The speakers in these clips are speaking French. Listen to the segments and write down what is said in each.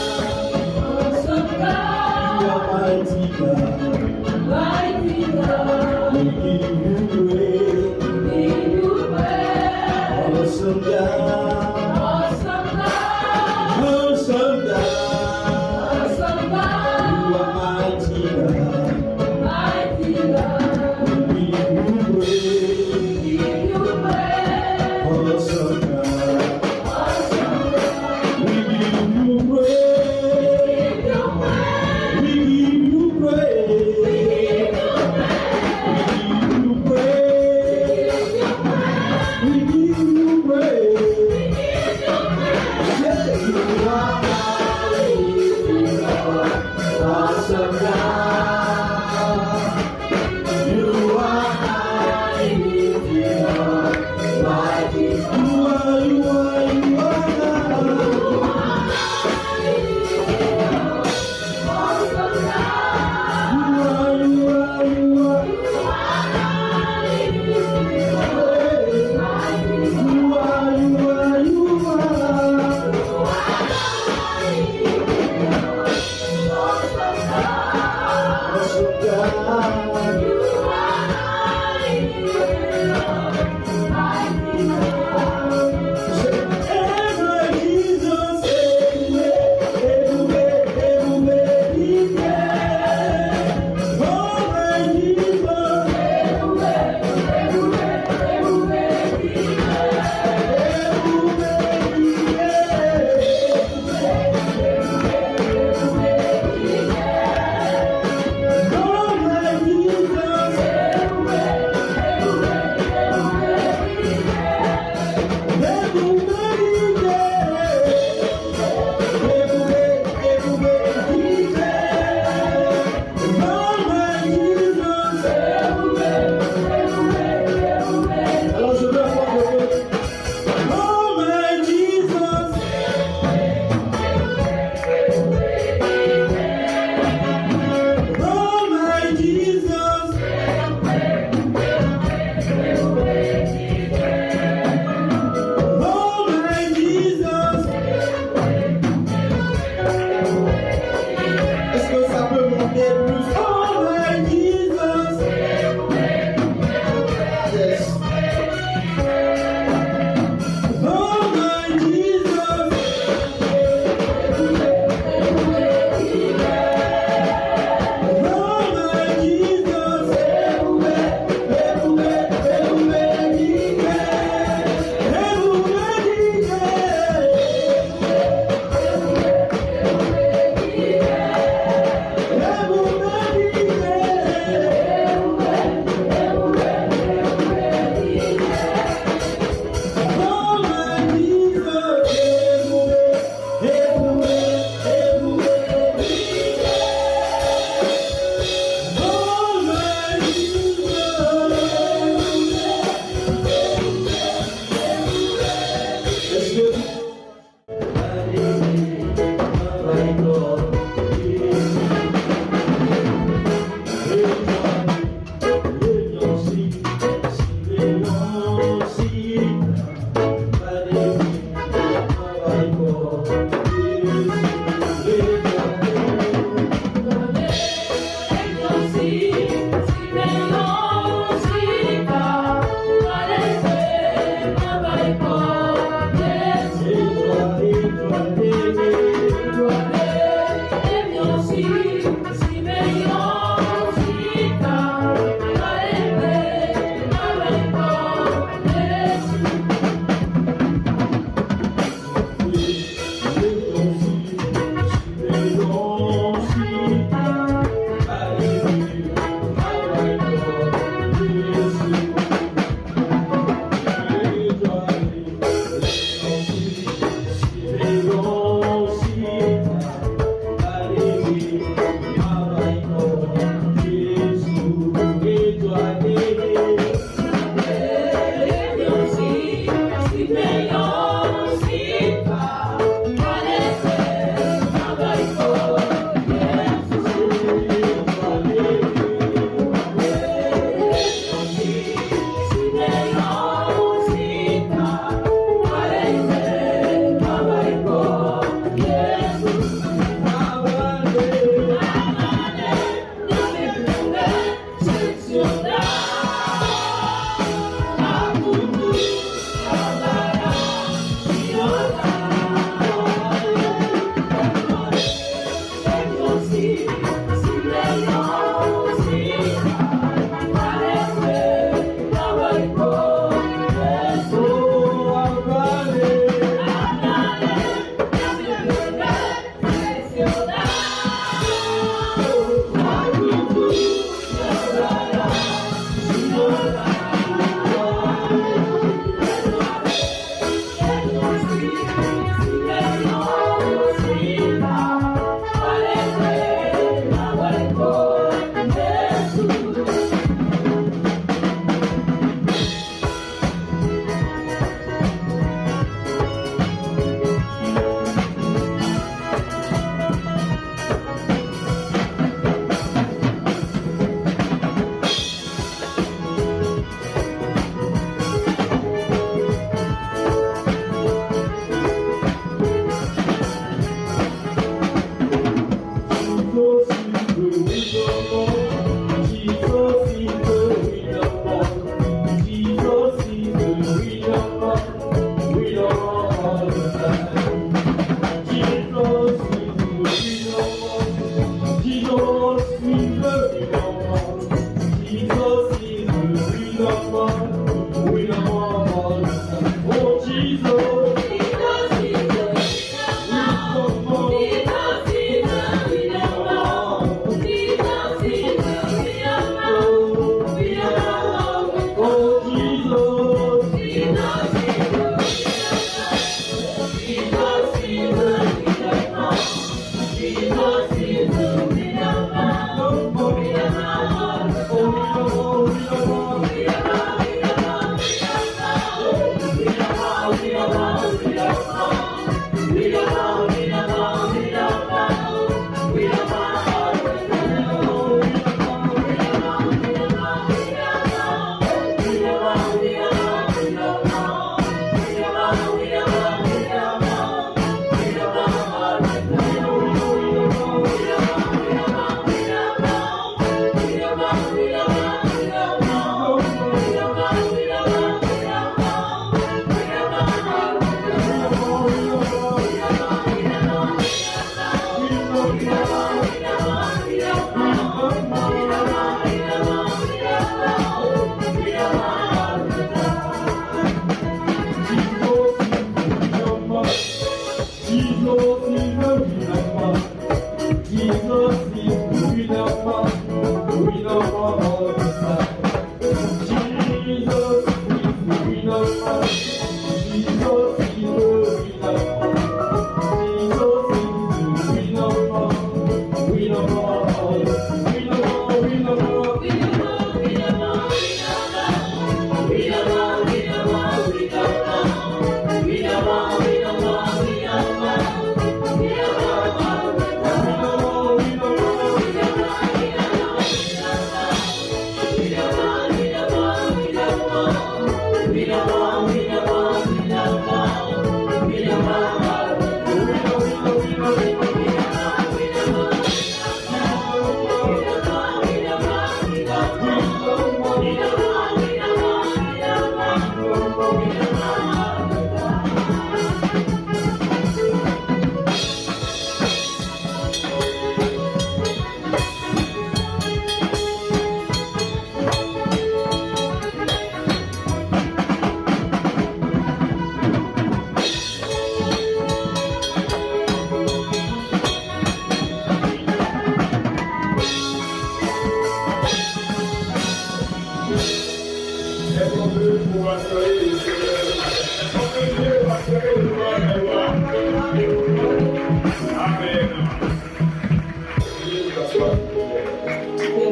awesome God, you are mighty God. mighty God, We give you praise. give you praise. Awesome God, Awesome God, awesome God. awesome You God, are mighty God. mighty God, We give you praise. give you praise. Awesome God. Awesome God, We give you praise. give you praise. We give you We praise. give you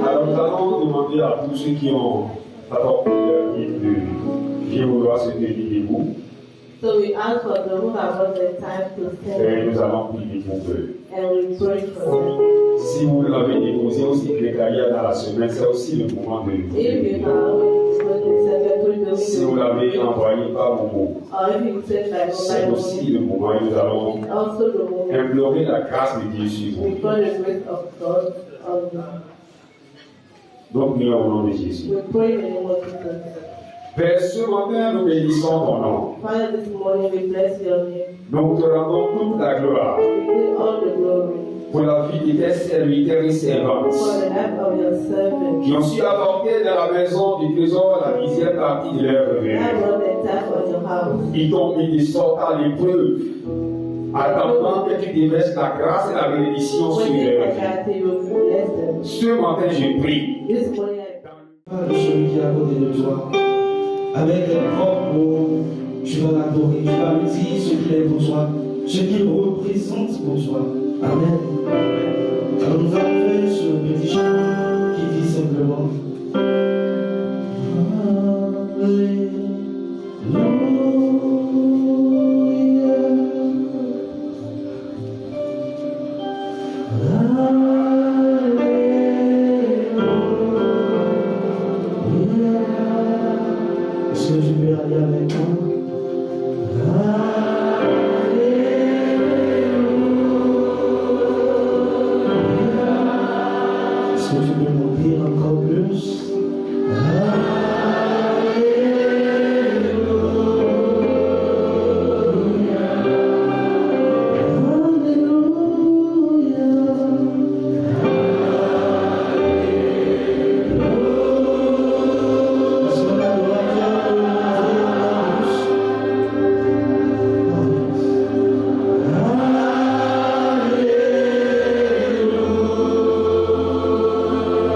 Alors nous allons demander à tous ceux qui ont apporté leur guide de viens vouloir se tenir debout. So we ask for those who have got the time to Et stand nous allons prier pour eux. and we pray for them. Si vous l'avez déposé aussi Grégaria dans la semaine, c'est aussi le moment de If you prier. have secretary Si vous l'avez envoyé par Momo, or if you send by c'est mobile aussi money, le moment où nous allons it's also the moment implorer la grâce de Dieu sur we vous. call the grace of God on you. Donc, prions au nom de Jésus. We pray in the name of Jesus. Père, ce matin, nous bénissons ton nom. Father, this morning we bless your name. Nous te rendons toute la gloire We give all the glory pour la vie de tes serviteurs et servantes for the life of your servant. qui ont su apporter dans la maison du trésor la 10e partie de leur I revenu. brought the time for your house. Ils t'ont mis de sorte à l'épreuve, attendant que tu déverses la grâce et la bénédiction sur Waiting leur for vie. God to bless them. Ce matin, je prie. This morning I De celui qui est à côté de toi. Avec les propres mots, tu vas l'adorer, tu vas lui dire ce qu'il est pour toi, ce qu'il représente pour toi. Amen. Alors nous allons faire ce petit chant qui dit simplement Est-ce que tu peux aller avec moi? Est-ce que tu peux monter encore plus? Est-ce que la gloire de Dieu peut monter encore plus?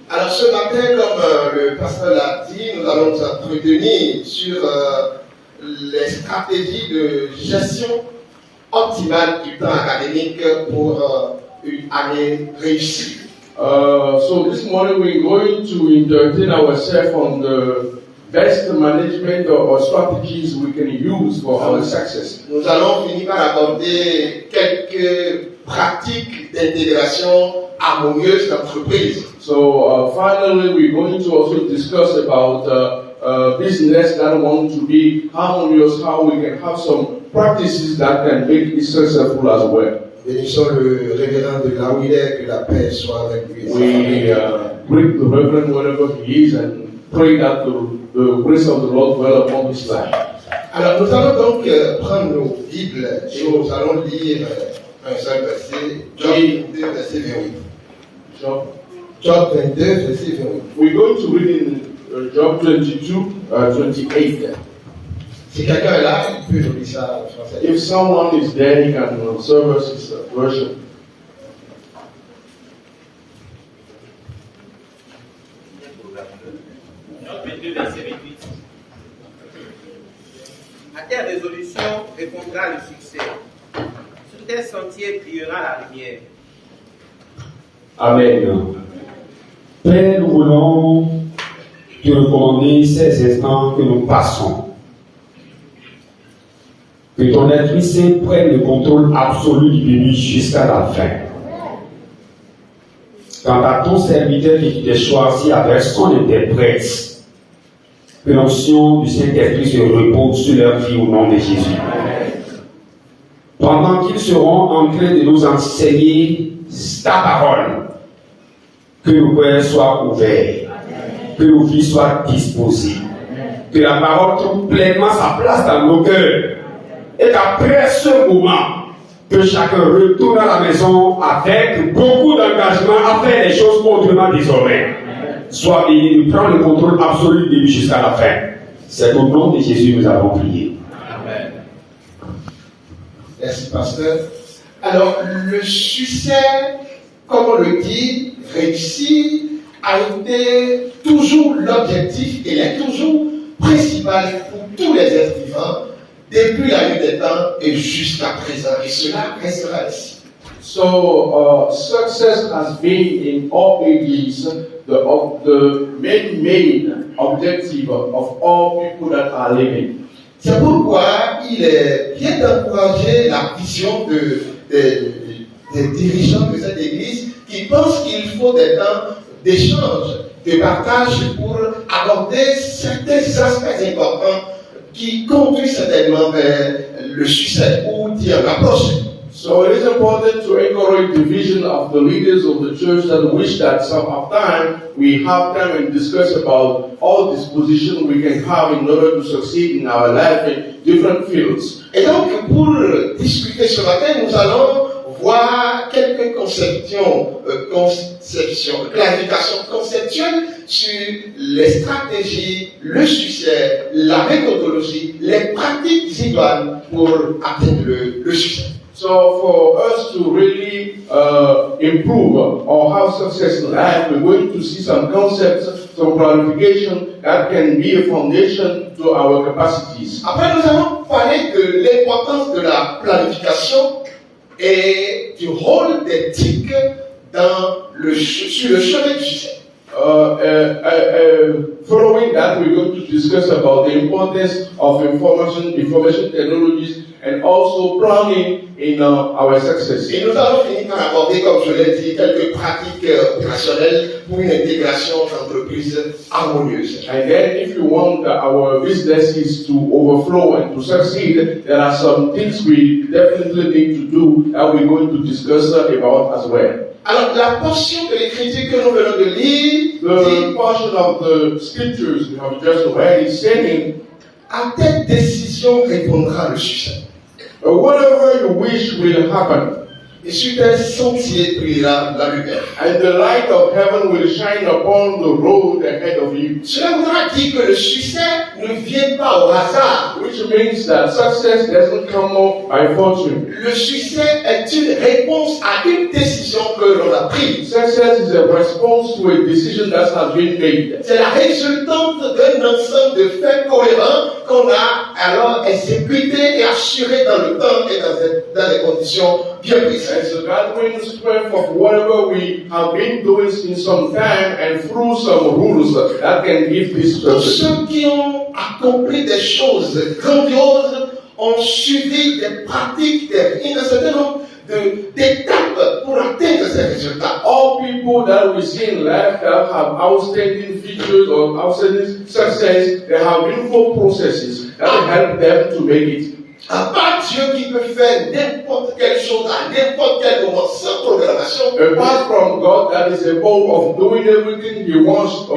Alors ce matin, comme le pasteur l'a dit, nous allons nous entretenir sur les stratégies de gestion optimale du temps académique pour une année réussie. So this morning we're going to entertain ourselves on the best management or strategies we can use for our success. Nous allons finir par aborder quelques pratiques d'intégration harmonieuse d'entreprise. So finally we're going to also discuss about business that want to be harmonious, how we can have some practices that can make it successful as well. Bénissons le révérend de là où il est, que la paix soit avec lui. We greet the Reverend wherever he is and pray that the the grace of the Lord dwell upon his life. Alors nous allons donc prendre nos Bibles et nous allons lire un seul verset, Job 22, verset 28. Job 22, verset 28. We're going to read in Job 22, 28. Si quelqu'un est là, il peut nous lire ça en français. If someone is there, he can serve us his version. Job 22, verset 28. À tes résolutions répondra le succès. Sur tes sentiers brillera la lumière. Amen. Père, nous voulons te recommander ces instants que nous passons. Que ton Esprit Saint prenne le contrôle absolu du début jusqu'à la fin. Quant à ton serviteur qui t'est choisi avec son interprète, que l'onction du Saint-Esprit se repose sur leur vie au nom de Jésus. Pendant qu'ils seront en train de nous enseigner ta parole, que nos cœurs soient ouverts, que nos vies soient disposées, que la parole trouve pleinement sa place dans nos cœurs, et qu'après ce moment, que chacun retourne à la maison avec beaucoup d'engagement à faire les choses autrement désormais. Sois béni, nous prenons le contrôle absolu du début jusqu'à la fin. C'est au nom de Jésus que nous avons prié. Amen. Merci, pasteur. Alors, le succès, comme on le dit, réussi, a été toujours l'objectif et est toujours principal pour tous les êtres vivants, depuis la nuit des temps et jusqu'à présent. Et cela restera ainsi. So success has been in all ages the main objective of all people that are living. C'est pourquoi il est bien d'encourager la vision des dirigeants de cette église qui pensent qu'il faut des temps d'échange, de partage pour aborder certains aspects importants qui conduisent certainement vers le succès ou d'y en approcher. So it is important to encourage the vision of the leaders of the church that wish that some of time we have time and discuss about all this position we can have in order to succeed in our life in different fields. Et donc, pour discuter ce matin, nous allons voir quelques clarifications conceptuelles sur les stratégies, le succès, la méthodologie, les pratiques idoines pour atteindre le succès. So for us to really improve or have success in life, we're going to see some concepts, some clarification that can be a foundation to our capacities. Après, nous allons parler de l'importance de la planification et du rôle d'éthique sur le chemin du succès. Following that, we're going to discuss about the importance of information technologies and also planning in our success. Et nous allons finir par aborder, comme je l'ai dit, quelques pratiques opérationnelles pour une intégration d'entreprise harmonieuse. And then if you want our businesses to overflow and to succeed, there are some things we definitely need to do that we're going to discuss about as well. Alors, la portion de l'écriture que nous venons de lire, The portion of the scriptures we have just read is saying, à telle décision répondra le succès. whatever you wish will happen, Et sur tes sentiers brillera la lumière. and the light of heaven will shine upon the road ahead of you. Cela voudra dire que le succès ne vient pas au hasard. Which means that success doesn't come by fortune. Le succès est une réponse à une décision que l'on a prise. Success is a response to a decision that has been made. C'est la résultante d'un ensemble de faits cohérents qu'on a alors exécutés et assurés dans le temps et dans des conditions bien précises. It's a gathering strength of whatever we have been doing in some time and through some rules that can give this Tous success. ceux qui ont accompli des choses grandioses ont suivi des pratiques, un certain nombre d'étapes pour atteindre ces résultats. All people that we see in life that have outstanding features or outstanding success, they have been through processes that help them to make it. À part Dieu qui peut faire n'importe quelle chose à n'importe quel moment sans programmation. Apart from God that is able of doing everything He wants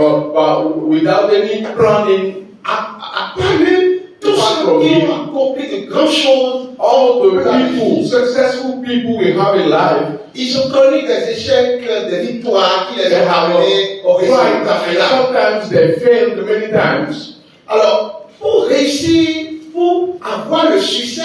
without any planning. À part lui, tous ceux qui ont accompli de grandes choses, all the people, successful people we have in life, ils ont connu des échecs, des victoires qui les ont ramenés au résultat final. Sometimes they failed many times. Alors, pour réussir, pour avoir le succès,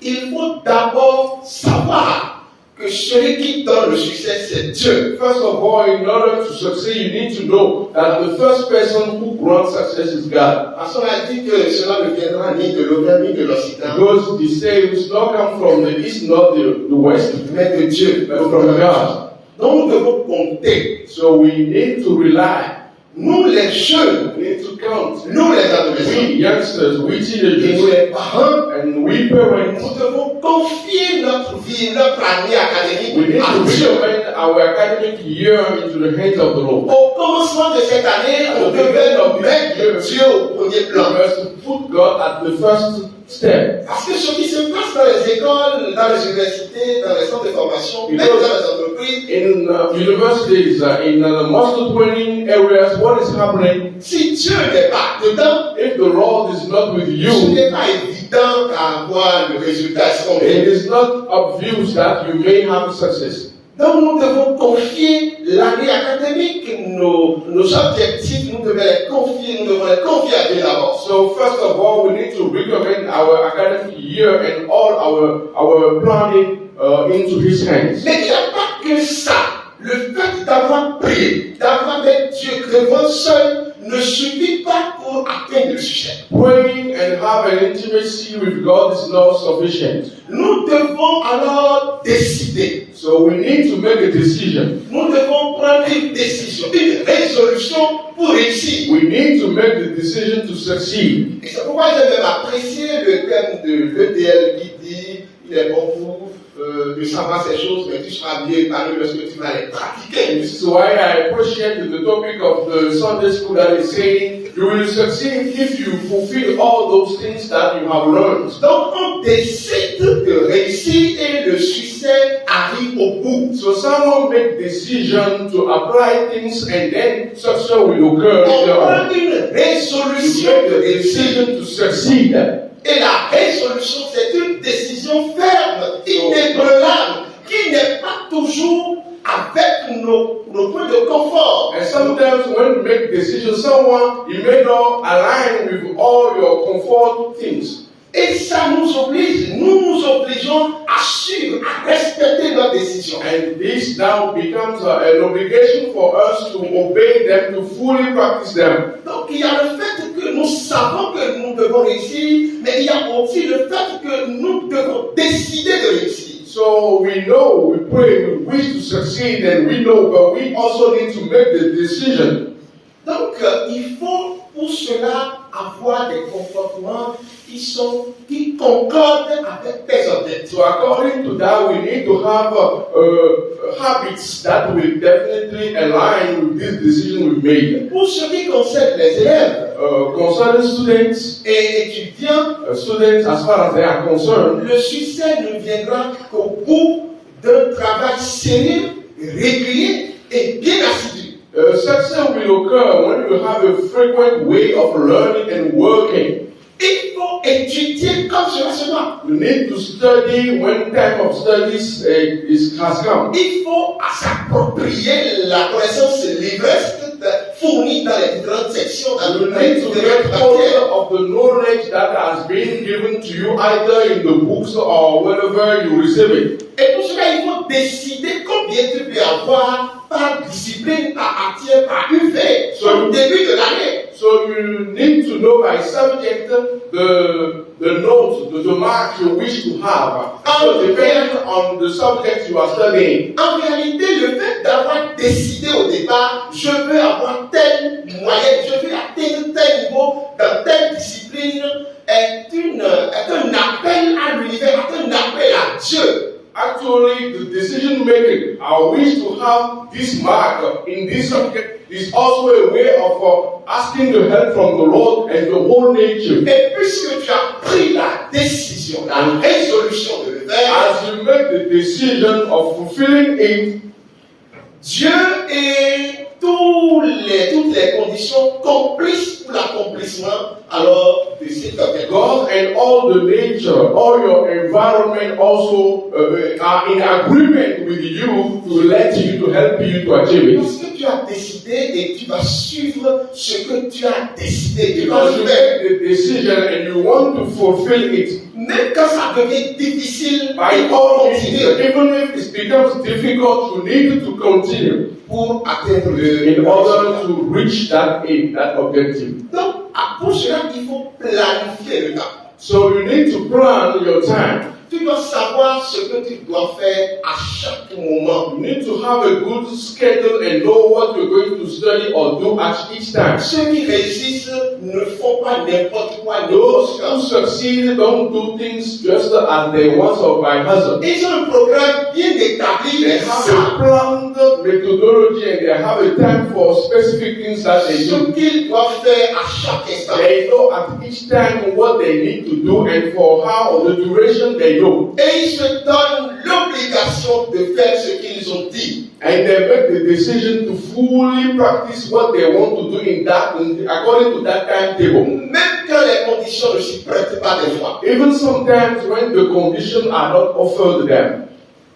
il faut d'abord savoir que celui qui donne le succès, c'est Dieu. First of all, in order to succeed, you need to know that the first person who grants success is God. Parce qu'on a dit que cela ne viendra ni de l'Orient ni de l'Occident, Because the saves not come from the east nor the west, mais de Dieu, but from God. Donc nous devons compter. So we need to rely. Nous les jeunes, We need to count. nous les adolescents, We youngsters, we et nous teenagers, les parents, and we parents, nous devons confier notre vie, notre année académique we need à to Dieu. recommend our academic year into the hands of the Lord. Au commencement de cette année, on devait mettre Dieu au premier We plan. must put God at the first step. Parce que ce qui se passe dans les écoles, dans les universités, dans les centres de formation, même dans les entreprises, In universities, in muscle training areas, what is happening? si Dieu n'est pas dedans, If the Lord is not with ce you, n'est pas évident d'avoir le résultat it escompté. is not obvious that you may have success. Donc nous devons confier l'année académique, nos objectifs, nous devons les confier à Dieu d'abord. So first of all, we need to recommend our academic year and all our planning into His hands. Mais il n'y a pas que ça. Le fait d'avoir prié, d'avoir avec Dieu devant seul, ne suffit pas pour atteindre le succès. Praying and have an intimacy with God is not sufficient. Nous devons alors décider. So we need to make a decision. Nous devons prendre une décision, une résolution pour réussir. We need to make the decision to succeed. Et c'est pourquoi j'ai même apprécié le thème de l'ETL qui dit il est bon pour de savoir ces choses, mais tu seras mieux épanoui lorsque tu vas les pratiquer. This is why I appreciate the topic of the Sunday school that is saying you will succeed if you fulfill all those things that you have learned. Donc on décide de réussir et le succès arrive au bout. So someone make decision to apply things and then success will occur. On later prend on. une résolution You make de a réussir. decision to succeed. Et la résolution, c'est une décision ferme, inébranlable, qui n'est pas toujours avec nos points de confort. And sometimes when you make decisions, someone you may not align with all your comfort things. Et ça nous oblige, nous nous obligeons à suivre, à respecter nos décisions. And this now becomes an obligation for us to obey them, to fully practice them. Donc il y a le fait que nous savons que nous devons réussir, mais il y a aussi le fait que nous devons décider de réussir. So we know, we pray, we wish to succeed, and we know, but we also need to make the decision. Donc il faut pour cela avoir des comportements qui concordent avec tes objectifs. So according to that, we need to have habits that will definitely align with this decision we made. Pour ce qui concerne les élèves Concerning students, et étudiants, students as far as they are concerned, le succès ne viendra qu'au bout d'un travail sérieux, régulier et bien assidu. success will occur when you have a frequent way of learning and working. Il faut étudier comme cela se doit. You need to study when time of studies has come. Il faut s'approprier la connaissance livresque fournie dans les différentes sections dans You le need to get livre. hold of the knowledge that has been given to you either in the books or wherever you receive it. Et pour cela, il faut décider combien tu peux avoir par discipline, par matière, par UV au début de l'année. So you need to know by subject the notes, the marks you wish to have. So depending on the subject you are studying. En réalité, le fait d'avoir décidé au départ, je veux avoir telle moyenne, je veux atteindre tel niveau dans telle discipline, est un appel à l'univers, est un appel à Dieu. Actually, the decision making, I wish to have this mark in this subject, is also a way of asking the help from the Lord and the whole nature. Et puisque tu as pris la décision, la résolution de le faire, as you make the decision of fulfilling it, Dieu et toutes les conditions complices pour l'accomplissement alors de cet objectif. God and all the nature, all your environment also are in agreement with you to let you, to help you to achieve it. Parce que tu as décidé et tu vas suivre ce que tu as décidé. Tu vas Because you le faire. make the decision and you want to fulfill it. Même quand ça devient difficile, By il faut all means, continuer even if it becomes difficult, you need to continue pour atteindre in order to reach that aim, that objective. Donc, pour cela, il faut planifier le temps. So you need to plan your time. Tu dois savoir ce que tu dois faire à chaque moment. You need to have a good schedule and know what you're going to study or do at each time. Ceux qui réussissent ne font pas n'importe quoi. Those who succeed don't do things just as they want or by hazard. Ils ont un programme bien établi. They have a planned methodology and they have a time for specific things that they Ce do. qu'ils doivent faire à chaque instant. They know at each time what they need to do and for how the duration they know. Et ils se donnent l'obligation de faire ce qu'ils ont dit. And they make the decision to fully practice what they want to do in that, according to that timetable. Même quand les conditions ne s'y prêtent pas des fois. Even sometimes when the conditions are not offered them.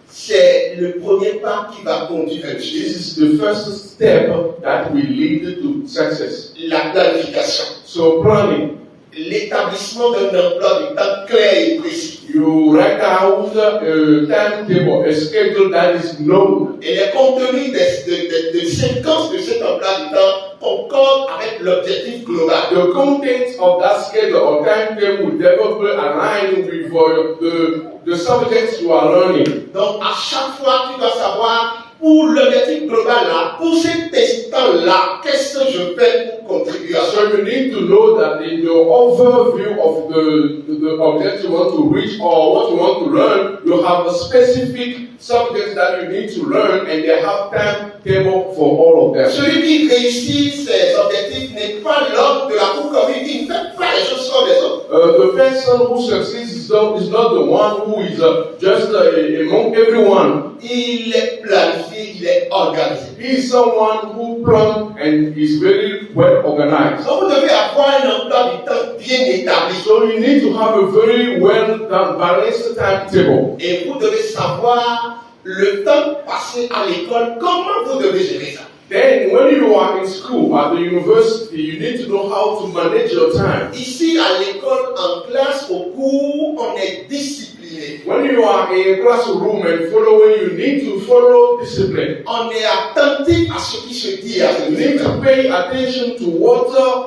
C'est le premier pas qui va conduire à This Dieu. is the first step that will lead to success. La planification. So planning. L'établissement d'un emploi du temps clair et précis. You write out a timetable, a schedule that is known. Et les contenus de séquences de cet emploi du temps concordent avec l'objectif global. The contents of that schedule or timetable will definitely align with the subjects you are learning. Donc à chaque fois, tu dois savoir pour l'objectif global là, pour cet instant-là, qu'est-ce que je fais pour contribuer à ça? So you need to know that in the overview of the object you want to reach or what you want to learn, you have a specific subjects that you need to learn and they have timetable for all of them. Celui qui réussit ses objectifs n'est pas l'homme de la cour commune, il ne fait pas les choses comme les autres. The person who succeeds is not the one who is just among everyone. Il est planifié, il est organisé. He is someone who plans and is very well organized. Donc vous devez avoir un emploi du temps bien établi. So you need to have a very well done, balanced timetable. Et vous devez savoir le temps passé à l'école, comment vous devez gérer ça. Then when you are in school, at the university, you need to know how to manage your time. Ici, à l'école, en classe, au cours, on est discipliné. When you are in a classroom and following, you need to follow discipline. On est attentif à ce qui se dit à ce You need to niveau. pay attention to what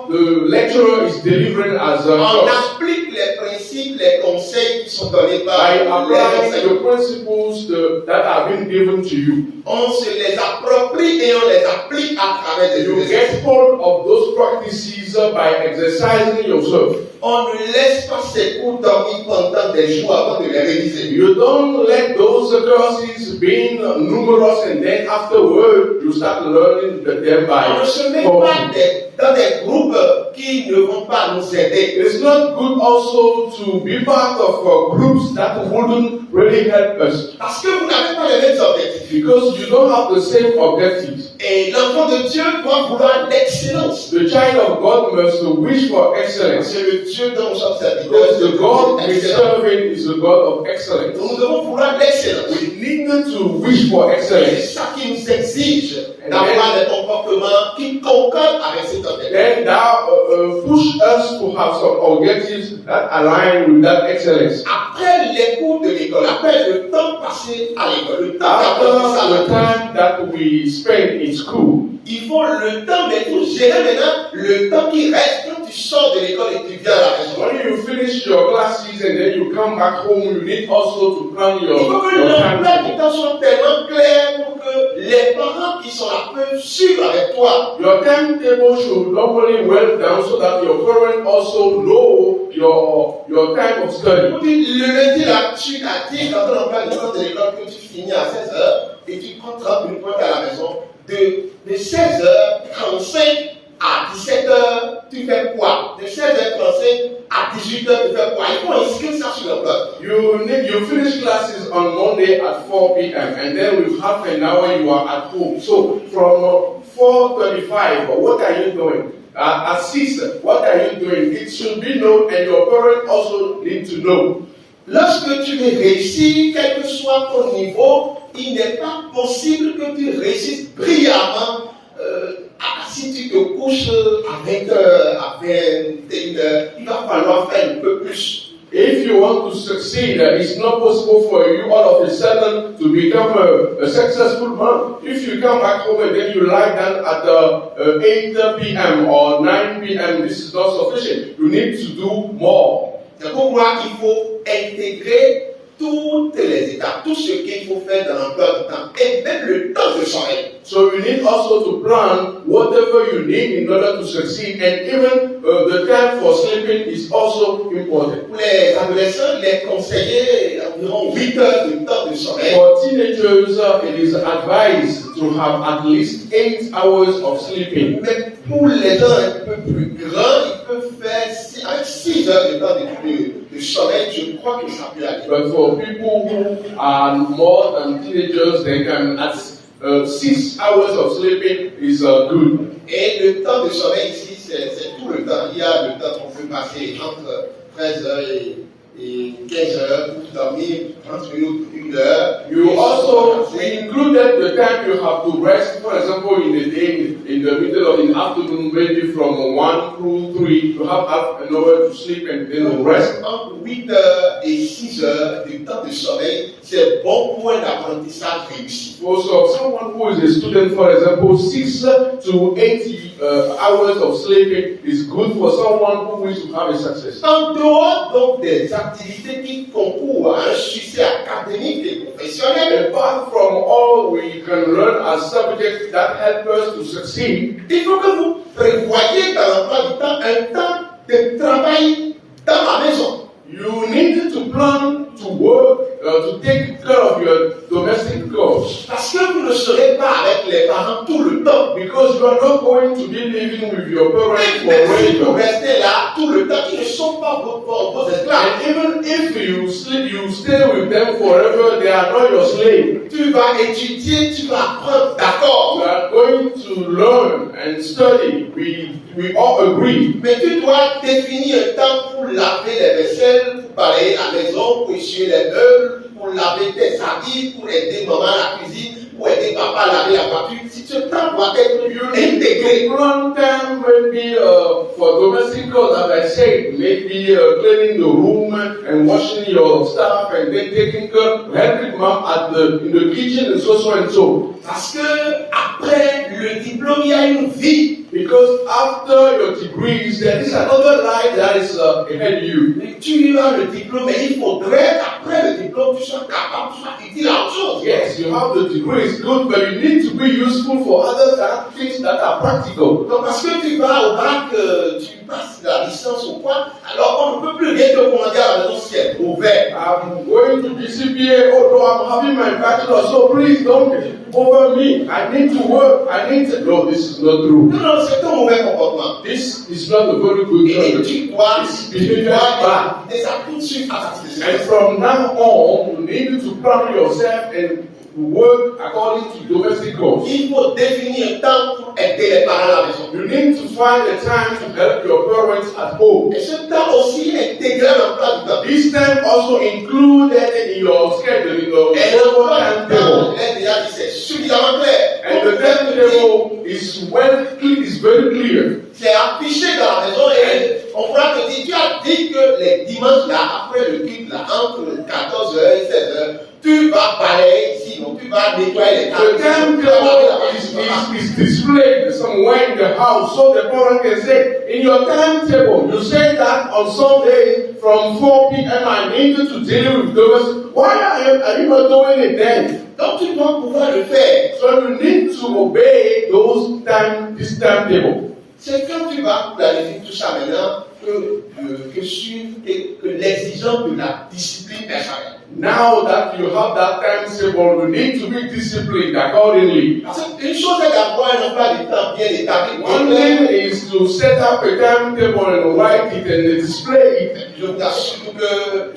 the lecturer is delivering as a On course. applique les principes, les conseils qui sont donnés par By les applying enseignants. the principles that have been given to you. On se les approprie et on les applique à travers des You exercices. get hold of those practices by exercising yourself. On ne laisse pas ces cours dormir pendant des jours avant de les réviser. You don't let those courses being numerous and then afterward you start learning them by On ne se met focus. pas dans des groupes qui ne vont pas nous aider. It's not good also to be part of groups that wouldn't really help us Parce que vous n'avez pas les mêmes objectifs. because you don't have the same objectives. Et l'enfant de Dieu doit vouloir l'excellence. The child of God must wish for excellence C'est le Dieu dont nous sommes serviteurs. because the God we Excellent. serve is a God of excellence. Nous devons vouloir l'excellence. We need to wish for C'est excellence. ça qui nous exige d'avoir des comportements qui concordent avec cet objectif. Then that push us to have some objectives that align with that excellence. Après les cours de l'école, après le temps passé à l'école, le temps After the d'apprentissage, time that we spend in school, il faut le temps, mais tout gérer maintenant le temps qui reste quand tu sors de l'école et tu viens à la maison. when you finish your classes and then you come back home, you need also to plan Il faut que your l'emploi du time. temps soit tellement clair pour que les parents qui sont là peuvent suivre avec toi. Your timetable should normally well down so that your parents also know your time of study. On dit, le lundi là, tu as dit dans ton emploi du temps de l'école que tu finis à 16h et tu prends 30 minutes pour être à la maison. De 16h35 à 17h, tu fais quoi? De 16h35 à 18h, tu fais quoi? Il faut inscrire ça sur le blog. You finish classes on Monday at 4 p.m. and then with half an hour you are at home. So from 4:25, what are you doing? At 6, what are you doing? It should be known and your parents also need to know. Lorsque tu veux réussir, quel que soit ton niveau, il n'est pas possible que tu réussisses brillamment si tu te couches à 20h, à 21h. Il va falloir faire un peu plus. If you want to succeed, it's not possible for you all of a sudden to become a successful man. If you come back home and then you lie down at 8 p.m. or 9 p.m., this is not sufficient. You need to do more. C'est pourquoi il faut intégrer toutes les étapes, tout ce qu'il faut faire dans l'emploi du temps, et même le temps de sommeil. So you need also to plan whatever you need in order to succeed, and even the time for sleeping is also important. Pour les adolescents, les conseillers environ 8 heures de temps de sommeil. For teenagers, it is advised to have at least 8 hours of sleeping. Mais pour les gens un peu plus grands, ils peuvent faire avec 6 heures de temps de sommeil. Je crois que ça peut aller. But for people who are more than teenagers, they can at 6 hours of sleeping is good. Et le temps de sommeil ici, c'est tout le temps. Il y a le temps qu'on peut passer entre 13h et 15h pour dormir 30 minutes, 1 heure. You also included the time you have to rest. For example, in the day, in the middle of the afternoon, maybe from 1 through 3, you have half an hour to sleep and then rest. Entre 8h et 6h de temps de sommeil, c'est bon pour un apprentissage réussi. Also, someone who is a student, for example, 6 to 8 hours of sleeping is good for someone who wishes to have a success. En dehors donc des activités qui concourent à un succès académique et professionnel, Apart from all we can learn as subjects that help us to succeed, il faut que vous prévoyez dans l'emploi du temps un temps de travail dans la maison. you need to plan to work, to take care of your domestic chores. Parce que vous ne serez pas avec les parents tout le temps. Because you are not going to be living with your parents Même si vous forever. restez là tout le temps, ils ne sont pas vos esclaves. And even if you stay with them forever, they are not your slave. Tu vas étudier, tu vas apprendre, d'accord. You are going to learn and study. We all agree. Mais tu dois définir un temps pour laver les vaisselles, pour balayer la maison, pour essuyer les meubles, pour laver tes habits, pour aider maman à la cuisine, pour aider papa à laver la voiture. Si ce temps doit être intégré. One time maybe for domestic chores, as I said, maybe cleaning the room and washing your stuff and then taking care, helping mom in the kitchen and so and so. Parce que après le diplôme, il y a une vie. Because after your degrees, there is another life that is ahead of you. Mais tu as le diplôme, mais il faudrait qu'après le diplôme, tu sois capable, tu sois utile à autre chose. Yes, you have the degree, it's good, but you need to be useful for other things that are practical. Donc parce que tu vas au bac, tu passes la licence ou quoi, alors on ne peut plus rien te commander à la maison si elle est ouverte. I'm going to GCPA, although I'm having my bachelor, so please don't over me. I need to work. No, this is not true. Non, c'est un mauvais comportement. This is not a very good Et conduct. tu dois This behavior is bad. et ça tout de suite à ta And from now on, you need to plan yourself and work according to domestic goals. Il faut définir un temps pour aider les parents à la maison. You need to find the time to help your parents at home. Et ce temps aussi intégré à l'emploi du temps. This time also included in your schedule, in your Et l'emploi du timetable. temps, elle déjà dit, c'est suffisamment clair. And the timetable is very clear. C'est affiché dans la maison et on pourra te dire, tu as dit que les dimanches là, après le culte là, entre 14h et 16h, tu vas balayer ici, donc tu vas nettoyer les The timetable is displayed somewhere in the house so the parent can say, in your timetable, you say that on Sunday from 4 p.m. I need you to deal with those. Why are you not doing it then? Donc tu dois pouvoir le faire. So you need to obey this timetable. C'est quand tu vas planifier tout ça maintenant que l'exigence de la discipline personnelle. now that you have that timetable, you need to be disciplined accordingly. Parce qu'une chose est d'avoir un emploi du temps bien établi. One thing is to set up a timetable and write it and display it. Je vous assure que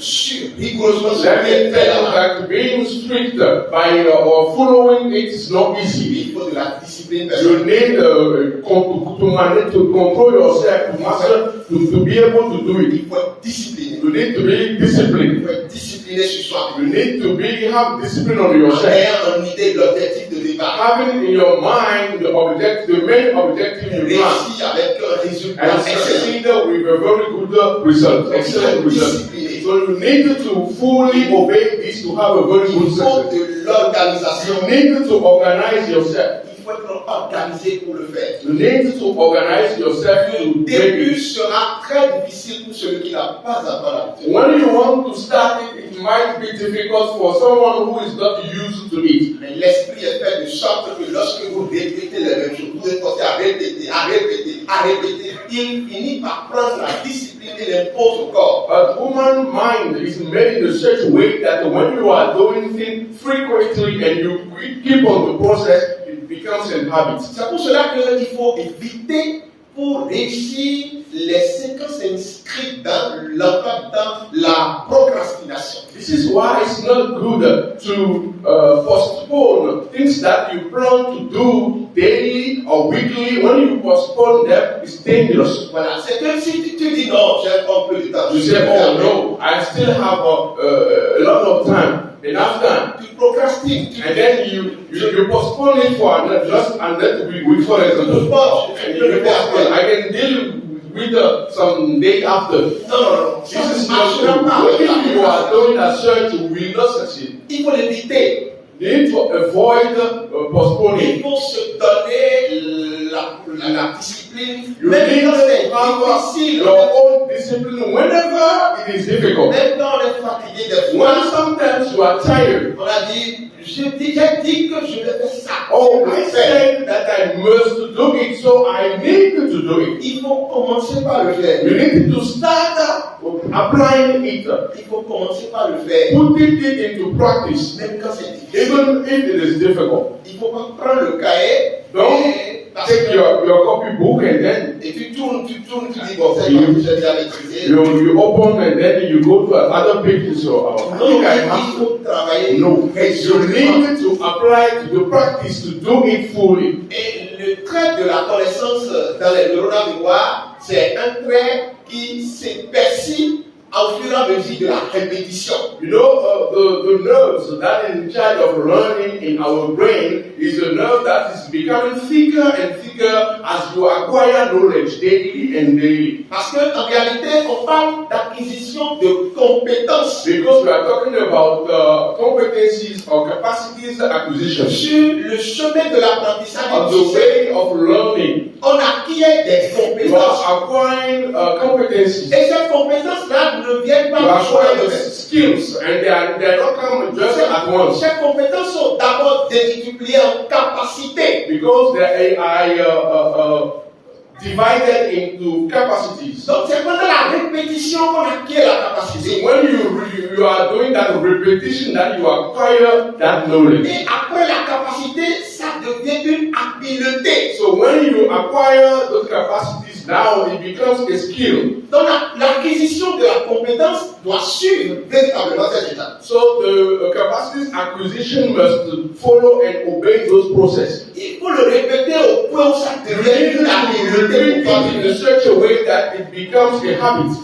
rigoureusement sur Let me tell you that being strict by or following it is not easy. il faut de la discipline You personnelle. need to manage, to control yourself, to master, to be able to do it. Il faut être discipliné. You need to be Il disciplined. faut être discipliné sur soi. You need to have discipline on En yourself. ayant en idée de l'objectif de départ. Having in your mind the main objective you plan, Réussir avec un résultat and excellent. succeed with a very good result, excellent result. So you need to fully obey this to have a very good Il faut success. de l'organisation. You need to organize yourself. Il faut être organisé pour le faire. You need to organize yourself Le to début make it. sera très difficile pour celui qui n'a pas encore l'habitude. When you want to start it, it might be difficult for someone who is not used to it. Mais l'esprit est fait de sorte que lorsque vous répétez les mêmes choses, vous êtes forcé à répéter, à répéter, à répéter, il finit par prendre la discipline et l'impose au corps. But human mind is made in such a way that when you are doing things frequently and you keep on the process, it becomes a habit. C'est pour cela qu'il faut éviter, pour réussir, les séquences inscrites dans l'emploi du temps, la procrastination. This is why it's not good to postpone things that you plan to do daily or weekly. When you postpone them, it's dangerous. Voilà, c'est comme si tu dis non, j'ai un peu de temps. You say, oh no, I still have a lot of time, enough time. Tu procrastines. And then you postpone it for another week, for example. And you postpone. I can deal with some day after. Non. This is not true. If you are doing a search, you will not succeed. Il faut l'éviter. You need to avoid postponing. Il faut se donner la discipline. You Même need quand to c'est have difficile, your own discipline whenever it is difficult. même quand on est fatigué des When fois, sometimes you are tired, on a dit, j'ai dit que je vais faire ça. oh, Je I vais faire. said that I must do it, so I need to do it. Il faut commencer par le faire. You need to start applying it, Il faut commencer par le faire. putting it into practice, Même quand c'est difficile. even if it is difficult. Il faut pas prendre le cahier. Don't parce take que- your copybook and then et tu tournes, tu dis, bon, c'est comme j'ai déjà maîtrisé. you open and then you go to another page. So I Non, think I il have to. faut travailler. No, you need to apply to the practice to do it fully. Et le trait de la connaissance dans les neurones mémoire, c'est un trait qui s'épaissit au fur et à mesure de la répétition. You know, the nerves that are in charge of learning in our brain is a nerve that is becoming thicker and thicker as you acquire knowledge daily and daily. Parce qu'en réalité, on parle d'acquisition de compétences Because we are talking about competencies or capacities acquisition. sur le chemin de l'apprentissage. On the way of learning, On acquiert des you compétences. are acquiring competencies. Et ces compétences-là ne viennent pas You du jour au acquire lendemain. skills, and they are not coming just at once. Ces compétences sont d'abord démultipliées en capacités. Because they are divided into capacities. Donc c'est pendant la répétition qu'on acquiert la So capacité. when you are doing that repetition, that you acquire that knowledge. Et après la capacité, ça devient une habileté. So when you acquire those capacities, now it becomes a skill. Donc l'acquisition de la compétence doit suivre véritablement cette étape. So the capacities acquisition must follow and obey those processes. Il faut le répéter au point où ça You devient need une to habileté repeat pour toi. it in such a way that it becomes a habit.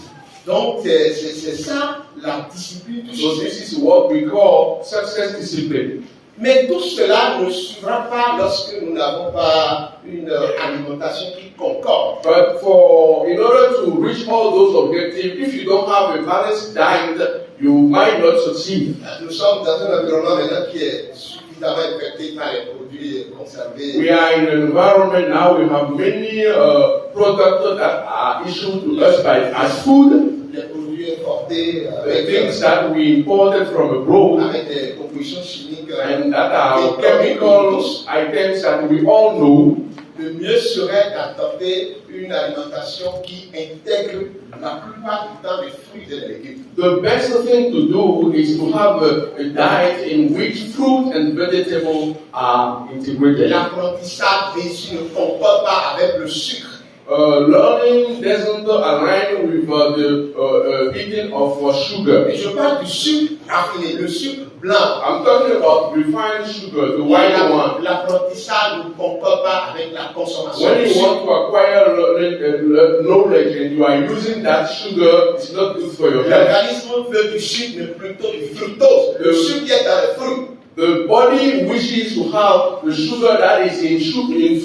Donc c'est ça la discipline du So succès. this is what we call success discipline. Mais tout cela ne suivra pas lorsque nous n'avons pas une alimentation qui concorde. But in order to reach all those objectives, if you don't have a balanced diet, you might not succeed. Nous sommes dans un environnement maintenant qui est suffisamment infecté par les produits conservés. We are in an environment now, we have many products that are issued to us as food, Les produits importés the things that we imported from abroad, avec des compositions chimiques and that are chemical items that we all know. de le mieux serait d'adopter une alimentation qui intègre la plupart du temps les fruits et les légumes. The best thing to do is to have a diet in which fruit and vegetables are integrated. L'apprentissage réussi ne comporte pas avec le sucre. Learning doesn't align with the eating of sugar. Et je parle du sucre raffiné, le sucre blanc. I'm talking about refined sugar, the white one. L'apprentissage ne comporte pas avec la consommation. When you want to acquire knowledge and you are using that sugar, it's not good for your health. L'organisme veut du sucre, mais plutôt du fructose. Le sucre qui est dans les fruits. The body wishes to have the sugar that is in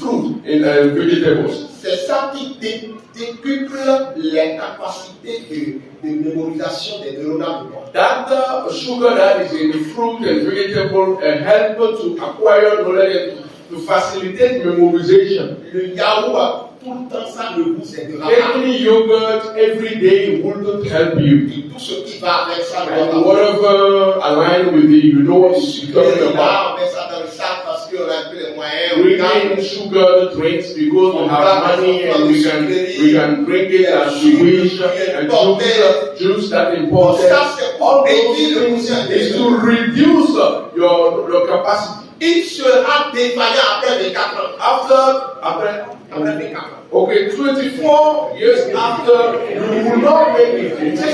fruit, in vegetables. C'est ça qui décuple les capacités de mémorisation des neurones. That sugar that is in fruit and vegetable help to acquire knowledge and to facilitate memorization. Le yaourt, tout le temps, ça ne vous aidera pas. Taking yogurt every day wouldn't help you. Et tout ce qui va avec ça, And whatever align with it, you know what you're talking about. là, on met ça dans le sac parce qu'on a un peu les moyens. Drinking sugar drinks because we have money and we can drink it as we wish and juice that imported. All those things is to reduce your capacity. Il sera défaillant après 24 ans. Après 24 ans. okay, 24 years after, you will not make it. Ce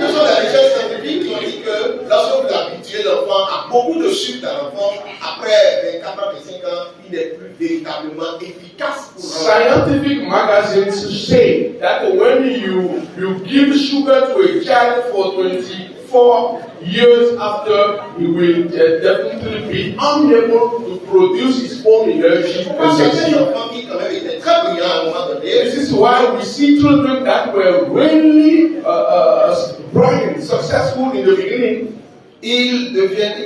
sont les recherches scientifiques qui ont dit que lorsque vous habituez l'enfant à beaucoup de sucre dans l'enfant, après 24 ans, 25 ans, il n'est plus véritablement efficace pour l'enfant. Scientific magazines say that when you give sugar to a child for 24 years after, he will definitely be unable to produce his own energy. This is why we see children that were really bright, successful in the beginning. Ils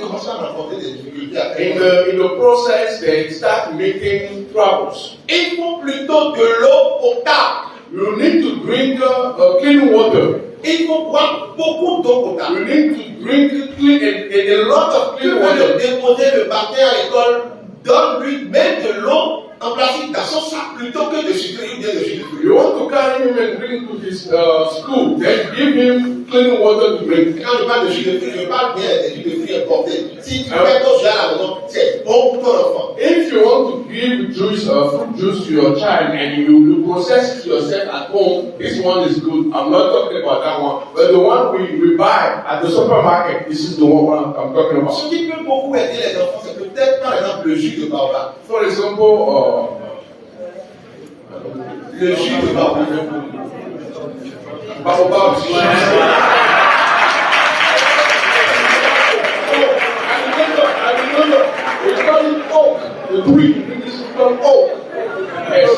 commencent à rencontrer des difficultés après. In the process, they start making troubles. Il faut plutôt de l'eau potable. You need to drink clean water. Il faut boire beaucoup d'eau potable. You need to drink clean a lot of Tu clean veux water. le déposer le matin à l'école, donne-lui même de l'eau en plastique dans son sac plutôt que de sucre ou bien de jus de fruits. You want to carry him and bring to his school, then give him clean water to drink. Quand je parle de jus de fruits, je parle bien des jus de fruits importés. Si tu fais ton jus à la maison, c'est bon pour ton enfant. If you want to give juice, fruit juice to your child and you process it yourself at home, this one is good. I'm not talking about that one. But the one we buy at the supermarket, this is the one I'm talking about. Ce qui peut beaucoup aider les enfants, c'est peut-être par exemple le jus de baobab. For example, Le jus de baobab. baobab. I remember, we call it oak. The tree, this is called oak. Yes.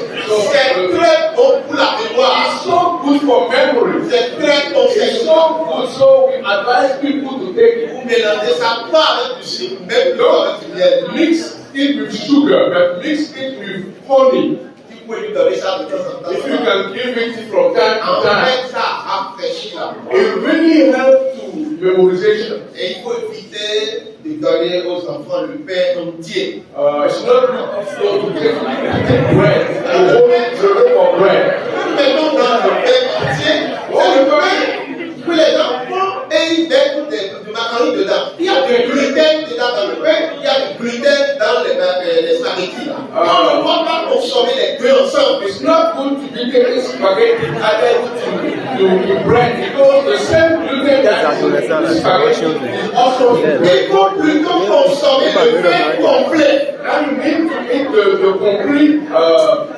C'est très bon pour la mémoire. It's so good for memory. C'est très bon, c'est It's so good, so we advise people to take it. Vous mélangez ça pas avec du sucre, même pas avec du miel. Mix it with sugar, but mix it with honey. Si vous pouvez lui donner ça de temps en temps. If you can give it from time to En time, fait, ça rafraîchit la mémoire. it really helps to memorization. Et il faut éviter de donner aux enfants le pain entier. It's not good to take bread, to hold the loaf of bread. Nous mettons dans le pain entier, c'est le pain que les enfants et ils mettent du macaroni dedans. Il y a du gluten dedans dans le pain, il y a du gluten dans les spaghettis. On ne doit pas consommer les deux ensemble. It's not good to be taking spaghetti added to bread because the same gluten that is in the spaghetti is also in bread. Il faut plutôt consommer le pain complet. Now you need to eat the complete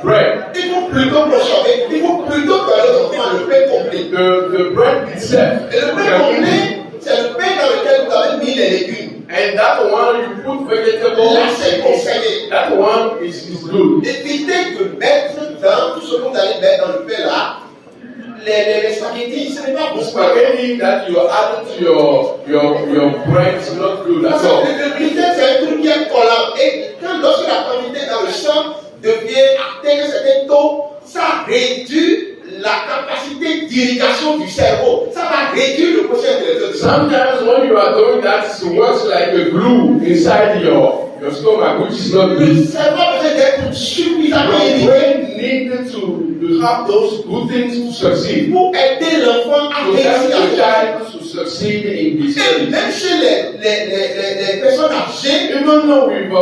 bread. Il faut plutôt consommer, il faut plutôt donner aux enfants le pain complet. The bread itself. Et le pain complet, c'est le pain dans lequel vous avez mis les légumes. And that one you put vegetables. Là, c'est conseillé. That one is good. Évitez de mettre dans tout ce que vous allez mettre dans le pain là, les spaghettis, ce n'est pas The bon. spaghetti that you add to your bread is not good Parce at all. que le gluten, c'est un truc qui est collant. Et lorsque la quantité dans le sang devient atteint un certain taux, ça réduit la capacité d'irrigation du cerveau. Ça va réduire le quotient intellectuel du cerveau. Sometimes when you are doing that, it works like a glue inside your your stomach, which is not Le good. cerveau a besoin d'être suffisamment Your élevé brain needed to have those good things to succeed. pour aider l'enfant à To help réussir the à child to succeed in this Et studies. même chez les personnes âgées, Even though with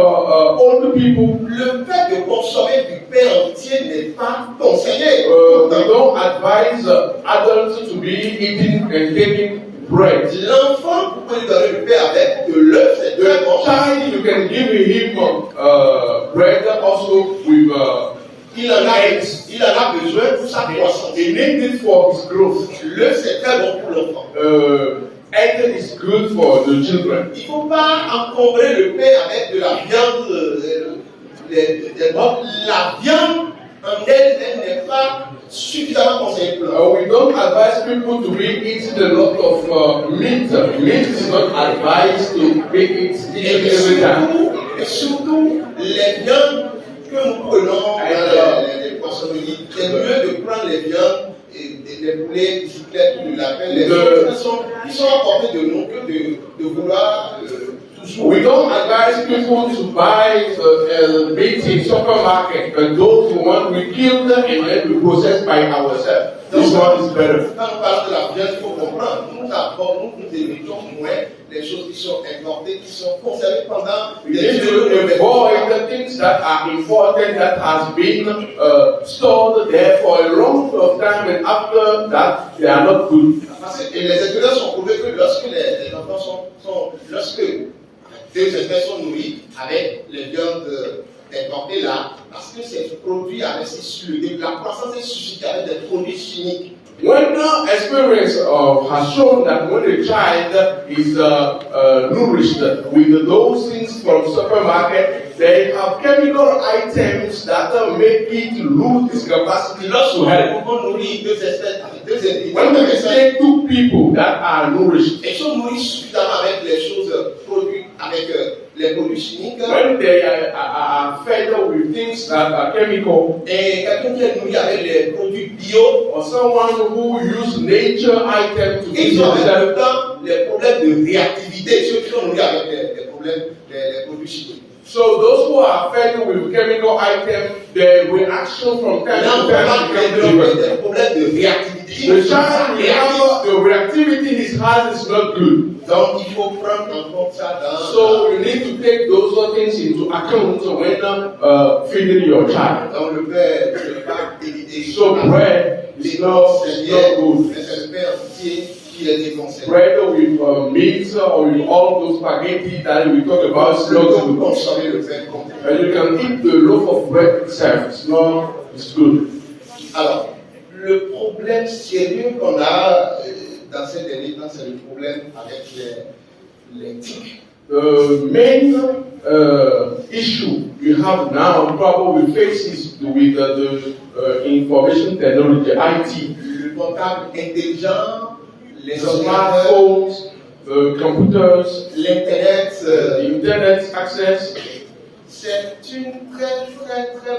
older people, le fait de consommer du pain entier n'est pas conseillé. we don't advise adults to be eating and taking bread. L'enfant, vous pouvez lui donner le pain avec de l'œuf, c'est très The bon. child, you can give him bread also with Il en a besoin pour sa croissance. he needs it for his growth. L'œuf, c'est très bon pour l'enfant. Egg is good for the children. Il ne faut pas encombrer le pain avec de la viande. La viande en elle-même n'est pas suffisamment conseillée pour l'enfant. We don't advise people to be eating a lot of meat. Meat is not advised to be eaten every time. Et surtout, les viandes que nous prenons dans les poissonneries, c'est mieux de prendre les viandes, les poulets, les bicyclettes, les lapins, les autres qui sont à portée de nous que de vouloir toujours. We don't advise people to buy meat in supermarket, but those who want we kill them and then we process by ourselves. This one is better. Quand nous parlons de la viande, il faut comprendre, nous émettons moins les choses qui sont importées, qui sont conservées pendant We need to avoid the things that are important that has been stored there for a long time and after that they are not good. Et les études sont prouvées que lorsque les enfants lorsque deux espèces sont nourries avec les viandes importées là, parce que c'est produit avec la croissance est suscitée avec des produits chimiques. When experience has shown that when a child is nourished with those things from supermarket, they have chemical items that make it lose its capacity to help. On nourrit deux espèces avec deux individus. When we say two people that are nourished, Ils sont nourris suffisamment avec les choses produites avec les produits chimiques. when they are fed with things that are chemical, Et quelqu'un qui est nourri avec les produits bio, or someone who use nature items to feed ils ont en themselves, même temps les problèmes de réactivité, ceux qui sont nourris avec les problèmes des produits chimiques. so those who are fed with chemical items, their reaction from time to time becomes different. Des problèmes de réactivité. The child will have the reactivity in his heart is not good. Donc il faut prendre en compte ça dans. So you need to take those things into account when feeding your child. Dans le pain, je ne vais pas éviter. So bread is not good. C'est le pain entier qui est déconseillé. Bread with meat or with all those spaghetti that we talk about is not Plutôt good. consommer le pain complet. And you can eat the loaf of bread itself. It's good. Alors, le problème sérieux qu'on a dans ces derniers temps, c'est le problème avec les tics. The main issue we have now, trouble we face is with the information technology, IT, Le portable intelligent, les the ordinateurs, smartphones, the computers, l'Internet, the internet access. c'est une très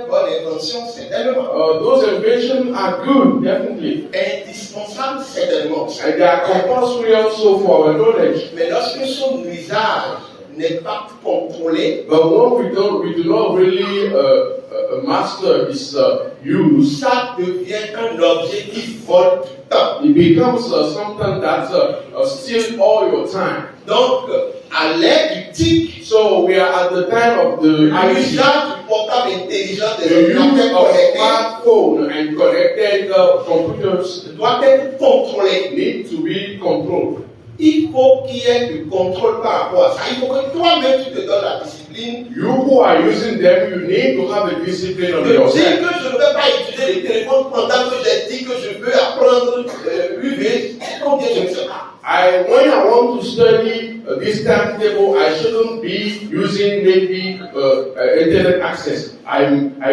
bonne invention, certainement. Those inventions are good, definitely. Indispensable, certainement. And they are compulsory also for our knowledge. Mais lorsque son usage n'est pas contrôlé, But when we do not really master its use, ça devient un objet qui vole du temps. it becomes something that steals all your time. Donc, à l'ère du TIC, So we are at the time of the IT, l'usage du portable intelligent des the use ordinateurs of connectés smartphone and connected computers doit être contrôlé. need to be controlled. Il faut qu'il y ait du contrôle par rapport à ça. Il faut que toi-même tu te donnes la discipline. You who are using them, you need to have a discipline on De dire que yourself. je ne vais pas utiliser le téléphone pendant que j'ai dit que je veux apprendre UV. Combien je ne sais pas. When I want to study this timetable, I shouldn't be using maybe internet access. I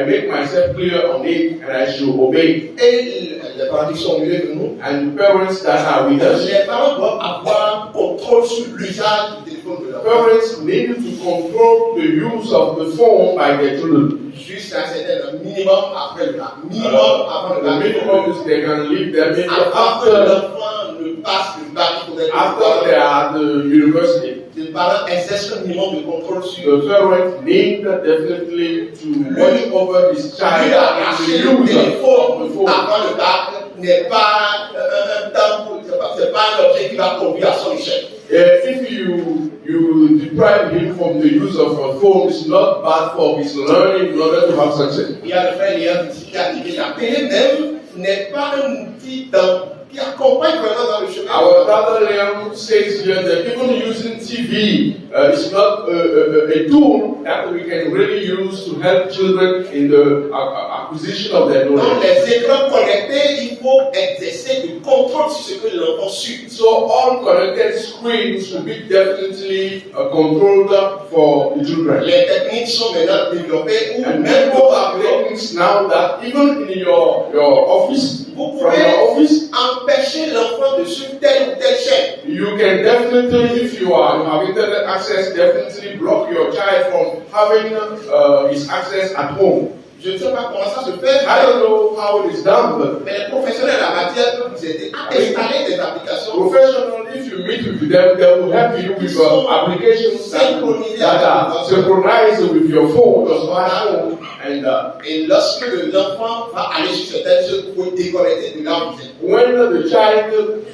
make myself clear on it and I should obey. Et les parents qui sont au milieu de nous, And parents that are with us, les parents doivent avoir contrôle sur l'usage du téléphone de leur enfant. parents need to control the use of the phone by their children. Jusqu'à un certain minimum après le bac. Minimum avant le The bac. minimum is they can leave them Avant que after l'enfant ne passe le bac, il faudrait they are at the university. de les parents exercent un minimum de contrôle sur The parent need definitely to watch over his child and acheter the le use of the téléphone phone. avant le bac n'est pas un temps pour, c'est pas un objet qui va conduire à son échec. If you deprive him from the use of a phone, it's not bad for his learning in order to have success. Il y a le frère Léon ici qui a dit que la télé même n'est pas un outil qui accompagne vraiment dans le chemin. Our brother Leon says here that even using TV is not a tool that we can really use to help children in the acquisition of their Dans knowledge. les écrans connectés, il faut exercer du contrôle sur ce que l'enfant suit. So all connected screens should be definitely controlled for the children. Les techniques sont maintenant développées où And même people au are bureau, things now that even in your office, vous from pouvez your office, empêcher l'enfant de suivre telle ou telle chaîne. you can definitely, if you have internet access, definitely block your child from having his access at home. Je ne sais pas comment ça se fait, I don't know how it is done, but mais les professionnels en la matière peuvent vous aider à installer des applications professional, if you meet with them, they will help you with applications that are synchronized with your phone, your smartphone, and et lorsque l'enfant va aller sur certaines choses, vous pouvez déconnecter de là où vous êtes. when the child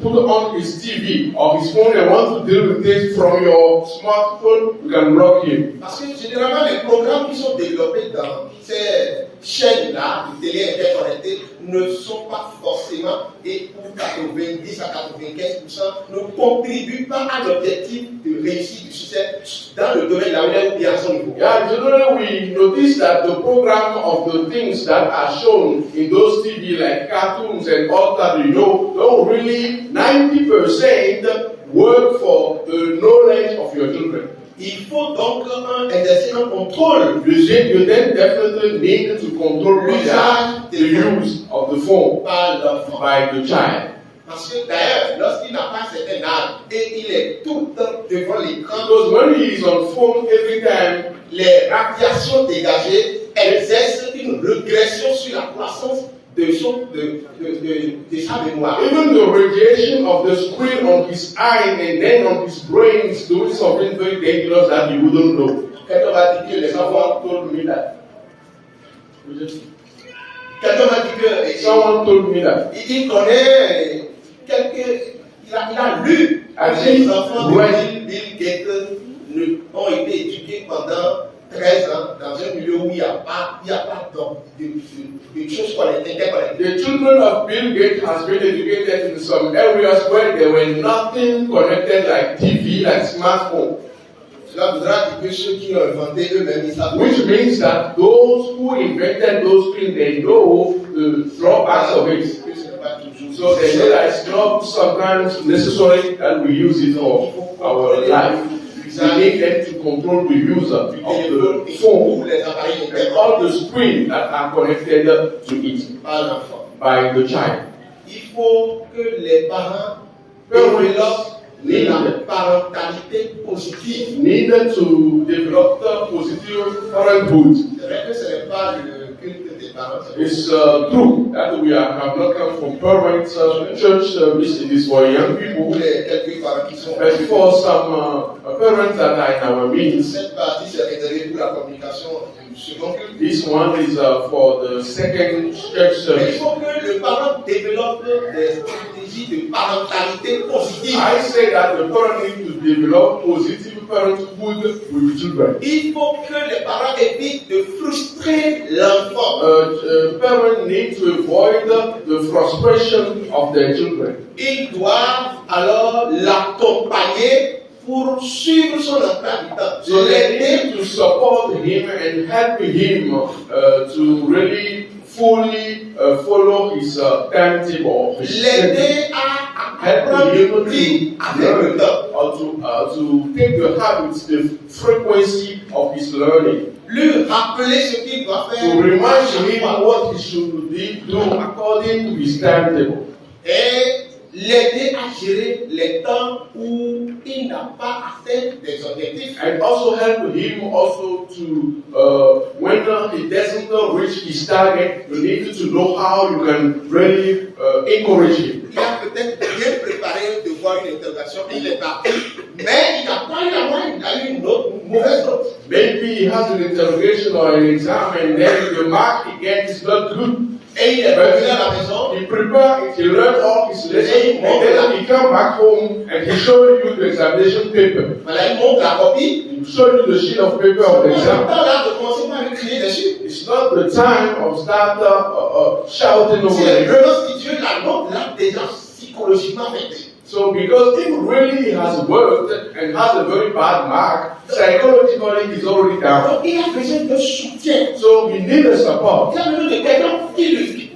put on his TV or his phone and want to deal with it from your smartphone, you can block him. Parce que généralement, les programmes qui sont développés dans ces chaînes-là, de télé interconnectées, ne sont pas forcément, et pour 90 à 95%, ne contribuent pas à l'objectif de réussite du succès dans le domaine de la relève ou bien à son niveau. Yeah, generally we notice that the program of the things that are shown in those TV like cartoons and all that don't really 90% work for the knowledge of your children. Il faut donc exercer un contrôle You then definitely need to control the use of the phone par l'enfant. by the child. Parce que d'ailleurs, lorsqu'il n'a pas un certain âge et il est tout le temps devant l'écran, Because when he is on phone every time, les radiations dégagées exercent une régression sur la croissance de sa mémoire. even the radiation of the screen on his eye and then on his brain is doing something very dangerous that he wouldn't know. Quelqu'un m'a dit que les enfants, Someone told me that. quelqu'un m'a dit que Someone told me that. il connaît il a lu que les enfants de Bill Gates ont été éduqués pendant 13 ans dans un milieu où il n'y a pas de choses interconnectées. The children of Bill Gates has been educated in some areas where there were nothing connected like TV, like smartphone. Cela voudra dire que ceux qui ont inventé eux-mêmes, ils savent. Which means that those who invented those things, they know the drawbacks of it. Que ce n'est pas toujours. So they know that it's not sometimes necessary that we use it for our life. We need them to control the user of the phone les appareils and all the screens that are connected to it par l'enfant. by the child. Il faut que les parents développent la parentalité positive. Needed to develop the positive parenthood. C'est vrai que ce n'est pas le culte des parents. It's true that we have not come from parents, church service. It is for young people. Pour les quelques parents qui sont But for some parents that are in our midst, cette partie c'est réservé pour la communication du second culte. this one is for the second church Mais il service. faut que le parent développe des stratégies de parentalité positive. I say that the parent need to develop positive parenthood with children. Il faut que les parents évitent de frustrer l'enfant. Parents need to avoid the frustration of their children. Ils doivent alors l'accompagner pour suivre son emploi du temps. So they L'aider need to support him and help him to really fully follow his timetable. l'aider à Help apprendre him le prix avec le learn temps. or to take the habits, the frequency of his learning. Lui rappeler ce qu'il doit faire. To remind him what he should do according to his timetable. Et l'aider à gérer les temps où il n'a pas atteint des objectifs. And also help him also to, when he doesn't reach his target, you need to know how you can really encourage him. Il a peut-être bien préparé un recevoir une interrogation, il est parti, mais il n'a pas eu la moyenne, il a eu une autre mauvaise note. Maybe he has an interrogation or an exam and then the mark he gets is not good. Et il est revenu à la maison, He prepared, he learned all his lessons, and then he come back home and he showed you the examination paper. voilà, il montre la copie. He showed you the sheet of paper of the On exam. n'a pas là de commencer par lui crier dessus. It's not the time of start shouting over C'est it. vraiment si Dieu la note là déjà psychologiquement affecté. So because if really has worked and has a very bad mark, psychologically he's already down. Donc il a besoin de soutien. So he needs a support. Il a besoin de quelqu'un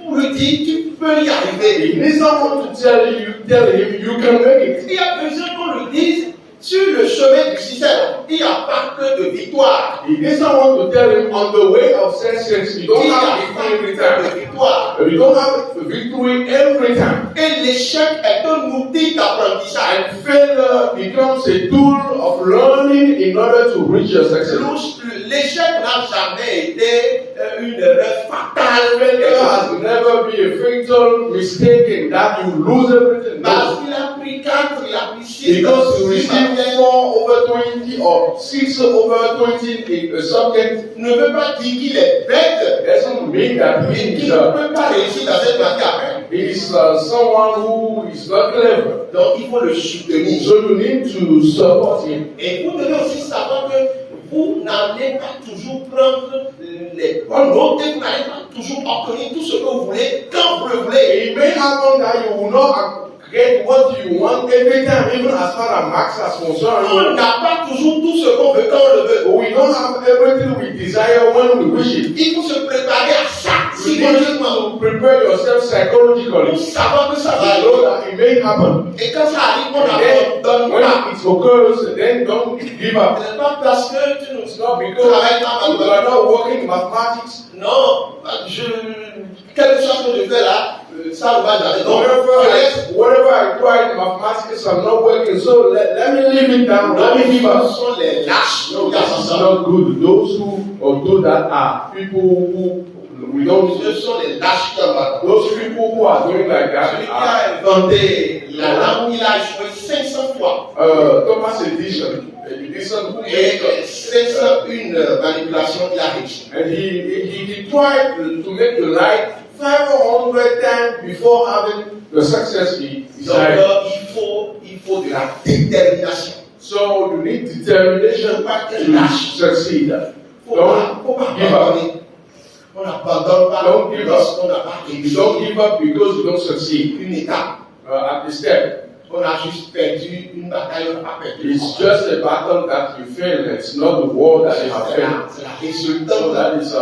pour lui dire tu peux y arriver. He needs someone to tell him you can make it. Il a besoin qu'on lui dise sur le chemin du succès, il n'y a pas que de victoire. He needs someone to tell him on the way of success you don't Il n'y a have pas victory every que de time. victoire. You don't have victory every time. Et l'échec est un outil d'apprentissage. And failure becomes a tool of learning in order to reach your success. L'échec n'a jamais été une erreur fatale. Failure has never been a fatal mistake in that you lose everything. Parce No. qu'il a pris 4, il a pris 6. Because you receive 4 over 20 or 6 over 20 in a subject ne veut pas dire qu'il est bête, doesn't mean that mais he qu'il is, ne peut pas réussir dans cette matière. someone who is not clever. Donc il faut le soutenir. So you need to support him. Et vous devez aussi savoir que vous n'allez pas toujours prendre les bonnes notes et vous n'allez pas toujours obtenir tout ce que vous voulez quand vous le voulez. It may happen that you will not get what you want every time, even as far as marks are On concerned. n'a pas toujours tout ce qu'on veut quand on le veut. We don't have everything we desire when we wish it. Il faut se préparer à ça You need psychologiquement to prepare yourself psychologically. pour savoir que ça va You know arriver. that it may happen. Et quand ça arrive, on And then, n'abandonne when pas. it occurs, then don't give up. Ce n'est pas parce que tu ne It's not because you are not working mathematics. non, quelle que soit ce que je fais là, ça ne va jamais. Donc, je laisse. Whatever I tried, mathematics are not working, so let me leave it down. Let me give Ce up. sont les lâches. No, this is not good. Those who do that are people who we don't. Ce sont les lâches qui abandonnent. Those people who are doing like that Celui qui are a inventé la langue, il a échoué 500 fois. Thomas Edison. Edison who Et made 501 manipulations, il a réussi. and he tried to make the light 500 times before having the success he Donc, desired. il faut de la détermination. So you need determination to succeed. Faut Don't pas give up. abandonner. On n'abandonne pas Don't give up. lorsqu'on n'a pas You réussi don't give up because you don't succeed une étape. at the step. On a juste perdu une bataille, on n'a pas perdu. It's just a battle that you failed. It's not the war that you have failed. C'est la So résultante. that is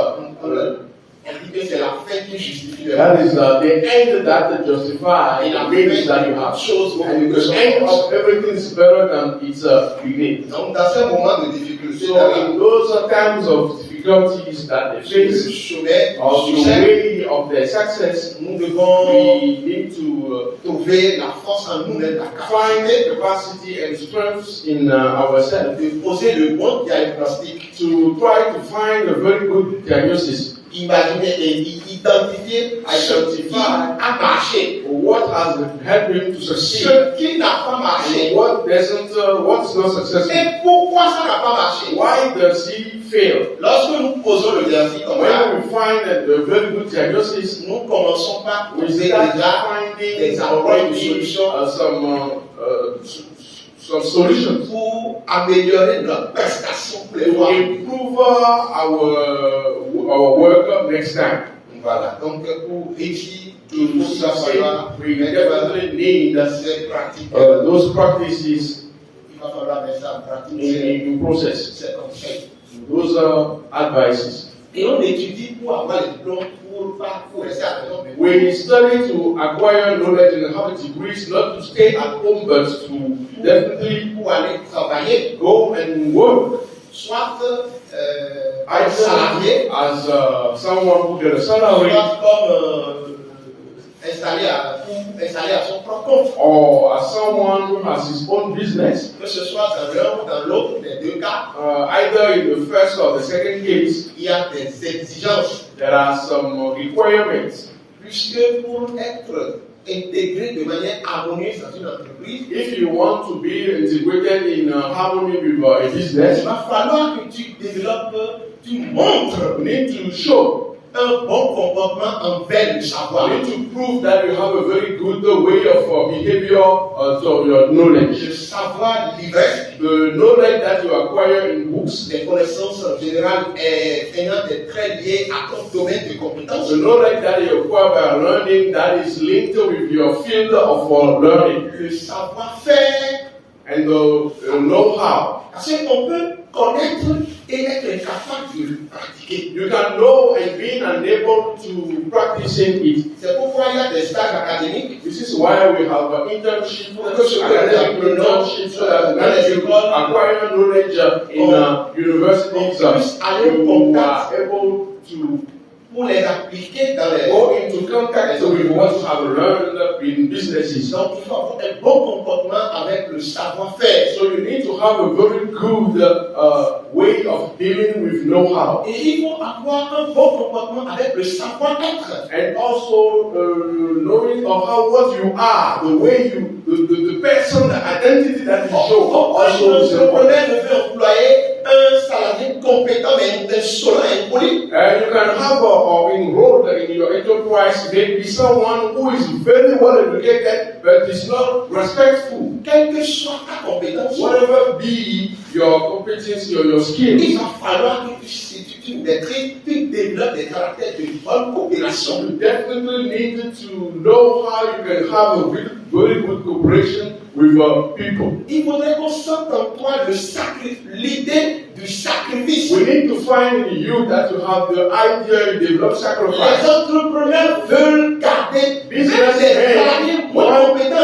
On dit que c'est la fin qui justifie le that is the end that justifies Et la the means fin that you have. chose And the end of everything is better than its beginning. Donc, dans ce moment de difficulté, So dans in those times of difficulties that they le face, chemin on du the succès, way of their success, nous devons we need to trouver la force en nous-mêmes, la find capacité capacity and strength in ourselves de poser le bon diagnostic, to try to find a very good diagnosis. imaginer et identifier ce qui a marché, What has helped him to succeed? ce qui n'a pas marché, And what's not successful? et pourquoi ça n'a pas marché. Why does he fail? Lorsque nous posons le diagnostic comme ça, When we find a very good diagnosis, nous commençons par we trouver start déjà finding des endroits de already solutions some solutions pour améliorer notre prestation pour les to voir. improve our work next time. Voilà, donc pour réussir, To il faut succeed, falloir we mettre definitely need ces pratiques. those practices Il va falloir mettre ça en pratique, in process. ces conseils. Those are advices. Et on étudie pour avoir les diplômes, pour rester à la maison. We study to acquire knowledge and have degrees, not to stay at home, but to definitely Pour aller travailler, go and work. soit Either salarié, as someone who get a salary, soit comme installé à son propre compte. or as someone who has his own business. Que ce soit dans l'un ou dans l'autre des deux cas, Either in the first or the second case, il y a des exigences. there are some requirements. Puisque pour être intégrer de manière harmonieuse dans une entreprise, If you want to be integrated in harmony with a il business, va falloir que tu développes, tu montres you need to show, un bon comportement envers le savoir. you need to prove that you have a very good way of behavior to your knowledge. Le savoir livresque, The knowledge that you acquire in books, les connaissances générales ayant des traits liés à ton domaine de compétences. the knowledge that you acquire by learning that is linked with your field of learning, Le savoir-faire, and the know-how. parce qu'on peut connaître et être incapable de le pratiquer. You can know and be unable to practicing it. C'est pourquoi il y a des stages académiques. This is why we have internships, Because academic internships, so that when you acquire knowledge in universities, you are able to pour les appliquer dans les... go into contact with what you have learned in businesses. Donc il faut avoir un bon comportement avec le savoir-faire. So you need to have a very good way of dealing with know-how. Et il faut avoir un bon comportement avec le savoir-être. And also knowing of how what you are, the way you, the person, the identity that you show, also is Le important. problème ne veut employer un salarié compétent mais insolent et impoli. You can have or enrolled in your enterprise maybe someone who is very well educated but is not respectful. Quelle que soit ta compétence, Whatever be your competence or your il skills, va falloir que tu maîtrises, tu développes des caractères de bonne coopération. you definitely need to know how you can have a very good cooperation with people. Il faudrait qu'on sente en toi l'idée du sacrifice. We need to find in you that you have the idea you develop Les sacrifice. entrepreneurs veulent garder même les salariés moins compétents,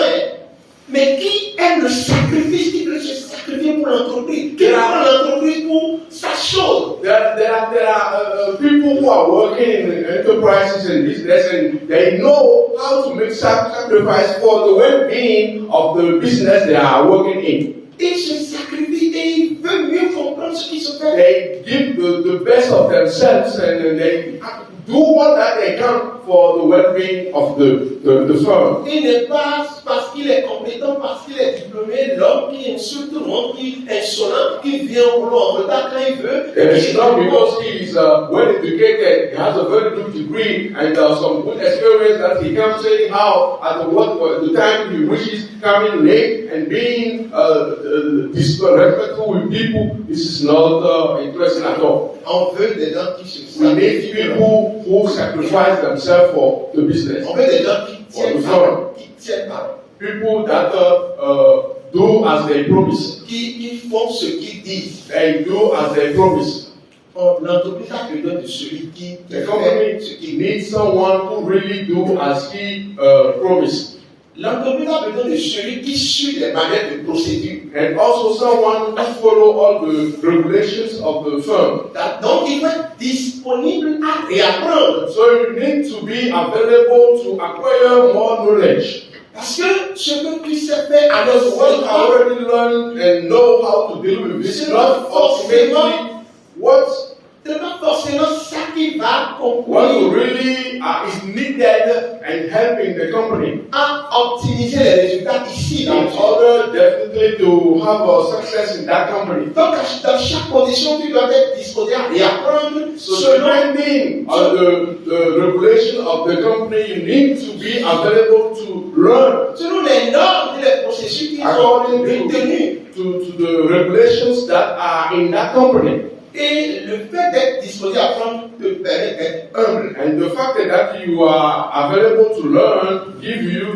mais qui aiment le sacrifice, qui veulent se sacrifier pour l'entreprise, qui prend l'entreprise pour sa chose. There are people who are working in enterprises and business, and they know how to make sacrifice for the well-being of the business they are working in. Ils se sacrifient et ils veulent mieux comprendre ce qui se fait. They give the best of themselves and they do all that they can for the well-being of the firm. Il n'est pas parce qu'il est compétent, parce qu'il est diplômé, l'homme qui insulte tout le monde, qui est insolent, qui vient au boulot en retard quand il veut. It's not because he is well educated, he has a very good degree and some good experience that he comes saying how at the time he wishes, coming late and being disrespectful with people. This is not interesting at all. On veut des gens qui se We need sacrifient. people who sacrifice themselves for the business. On veut des gens qui tiennent parole, qui tiennent parole, People that do as they promise. qui font ce qu'ils disent. They do as they promise. L'entreprise a besoin de celui qui The fait company ce qu'il dit. needs someone who really do as he promised. L'entreprise a besoin de celui qui suit les manuels de procédure. And also someone who follow all the regulations of the firm. Donc il faut être disponible à réapprendre. So you need to be available to acquire more knowledge. Parce que ce que tu sais faire à Because notre what you work, already learned and know how to deal with this, not ultimately what c'est pas forcément ça qui va what concourir really is needed and helping the company. à optimiser les résultats ici. In Dans order definitely to have a success in that company. Donc dans chaque condition, tu dois être disposé à réapprendre So selon depending on the regulation of the company, you need to be available to learn les normes et les processus qui sont according retenus. to the regulations that are in that company. Et le fait d'être disposé à apprendre te permet d'être humble. And the fact that you are available to learn give you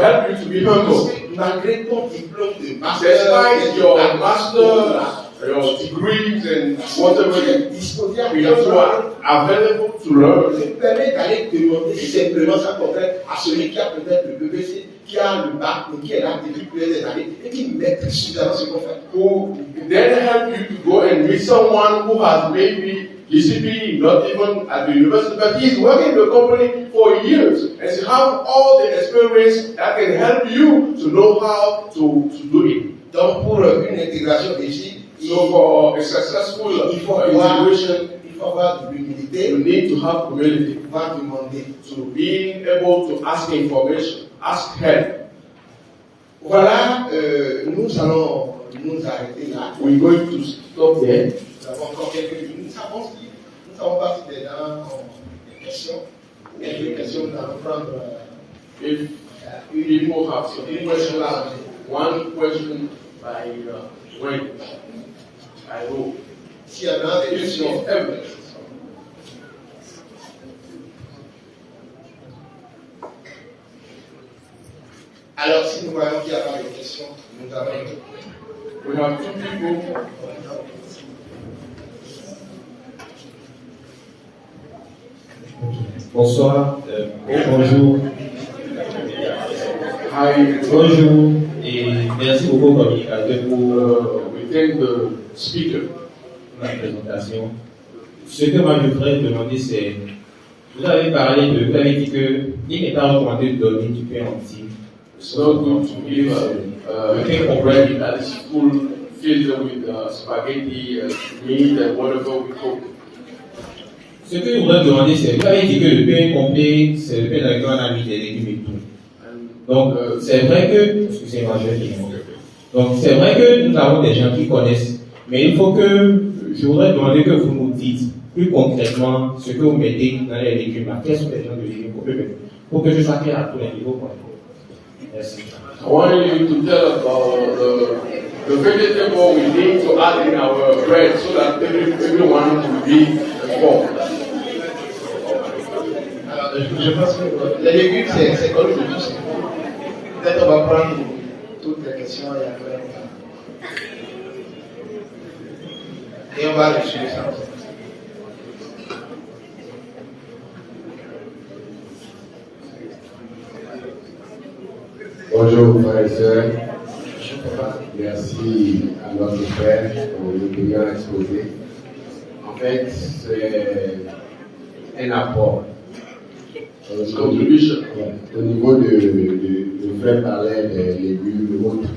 help you to be Parce humble. que malgré ton diplôme de master, Despite your master, your degrees and whatever, tu es disposé à because you apprendre. are available to learn. te permet d'aller demander simplement ça concret à celui qui a peut-être le BBC, qui a le bac, mais qui est là depuis plusieurs années et qui maîtrise suffisamment ce qu'on fait. Who then help you to go and meet someone who has maybe GCP, not even at the university, but he's working in the company for years and he have all the experience that can help you to know how to do it. Donc pour une intégration réussie, So for a successful il faut avoir de l'humilité, you need to have humility pouvoir demander. to being able to ask information. ask help. Voilà, nous allons nous arrêter là. We're going to stop there. Nous avons encore quelques minutes. Nous savons pas si des gens ont des questions. Quelques questions, nous allons prendre If people have une question là. one question by when I hope. S'il y en a des questions, alors si nous voyons qu'il n'y a pas de questions, nous allons. We have two people. Bonsoir, bonjour. Hi, Bonjour et merci beaucoup communicateur pour we thank the speaker. la présentation. Ce que moi je voudrais demander c'est, vous avez dit que il n'est pas recommandé de donner du pain entier. It's not good to give a bread that is full, filled with spaghetti, meat, and whatever we cook. Ce que je voudrais demander c'est, vous avez dit que le pain complet, c'est le pain dans lequel on a mis des légumes et tout. Donc c'est vrai que, excusez-moi, je vais finir. Donc c'est vrai que nous avons des gens qui connaissent, mais il faut que, je voudrais demander que vous nous dites plus concrètement ce que vous mettez dans les légumes là. Quels sont les gens de légumes pour que je sois clair à tous les niveaux. Merci. I want you to tell about the vegetable we need to add in our bread so that everyone will be informed. Alors, je pense que les légumes, c'est comme je dis. Peut-être on va prendre toutes les questions et après et on va réfléchir ça. Bonjour frères et sœurs, merci à notre frère pour le brillant exposé. En fait, c'est un apport. Contribution. Au niveau de frère parlait des légumes et autres.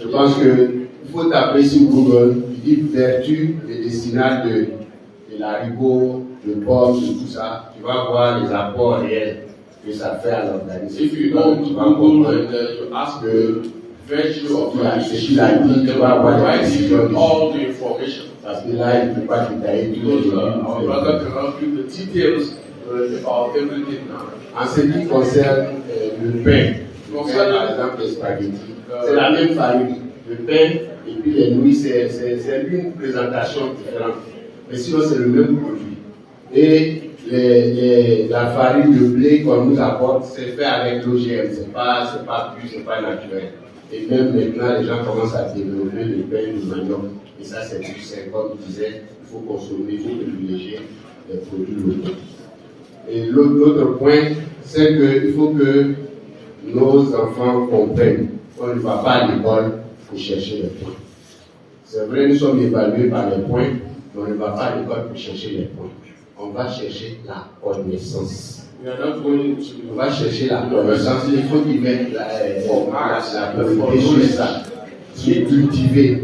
Je pense qu'il faut taper sur Google, il dit vertu médicinale de l'haricot, de pomme, de tout ça. Tu vas voir les apports réels que ça fait à l'organisme. If you go to Google and you ask the virtue of tu vas avoir provide des you all the information. parce que là, il ne peut pas détailler tous les Because our légumes. brother can help you the details about everything now. En ce qui concerne le pain, par exemple les spaghettis, c'est la même farine. Le pain et puis les nouilles, c'est une présentation différente. Mais sinon, c'est le même produit. Et la farine de blé qu'on nous apporte, c'est fait avec l'OGM, c'est pas pur, c'est pas naturel. Et même maintenant, les gens commencent à développer le pain de manioc. Et ça, c'est plus sain. Comme je disais, il faut consommer, il faut privilégier les produits locaux. Et l'autre point, c'est qu'il faut que nos enfants comprennent qu'on ne va pas à l'école pour chercher les points. C'est vrai, nous sommes évalués par les points, mais on ne va pas à l'école pour chercher les points. On va chercher la connaissance. On va chercher la connaissance. Il faut qu'ils mettent la priorité sur ça, qui est cultivé.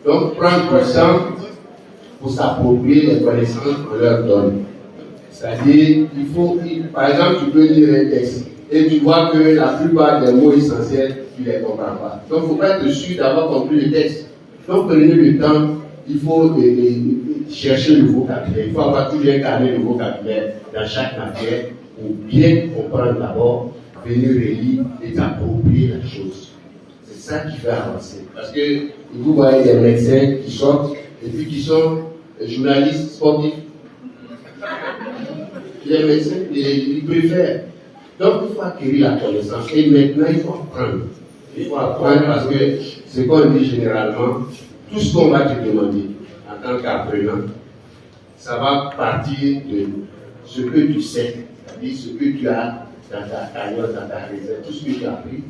Donc, prendre du temps pour s'approprier les connaissances qu'on leur donne. C'est-à-dire, par exemple, tu peux lire un texte et tu vois que la plupart des mots essentiels, tu ne les comprends pas. Donc, il ne faut pas être sûr d'avoir compris le texte. Donc, prenez le temps, il faut chercher le vocabulaire. Il faut avoir toujours un carnet de vocabulaire dans chaque matière pour bien comprendre d'abord, venir relire et t'approprier la chose. C'est ça qui fait avancer. Parce que vous voyez des médecins qui sortent et puis qui sont journalistes sportifs. Les médecins, ils préfèrent. Donc, il faut acquérir la connaissance. Et maintenant, il faut apprendre. Il faut apprendre parce que ce qu'on dit généralement, tout ce qu'on va te demander en tant qu'apprenant, ça va partir de ce que tu sais, c'est-à-dire ce que tu as dans ta cagnotte, dans ta réserve, tout ce que tu as appris.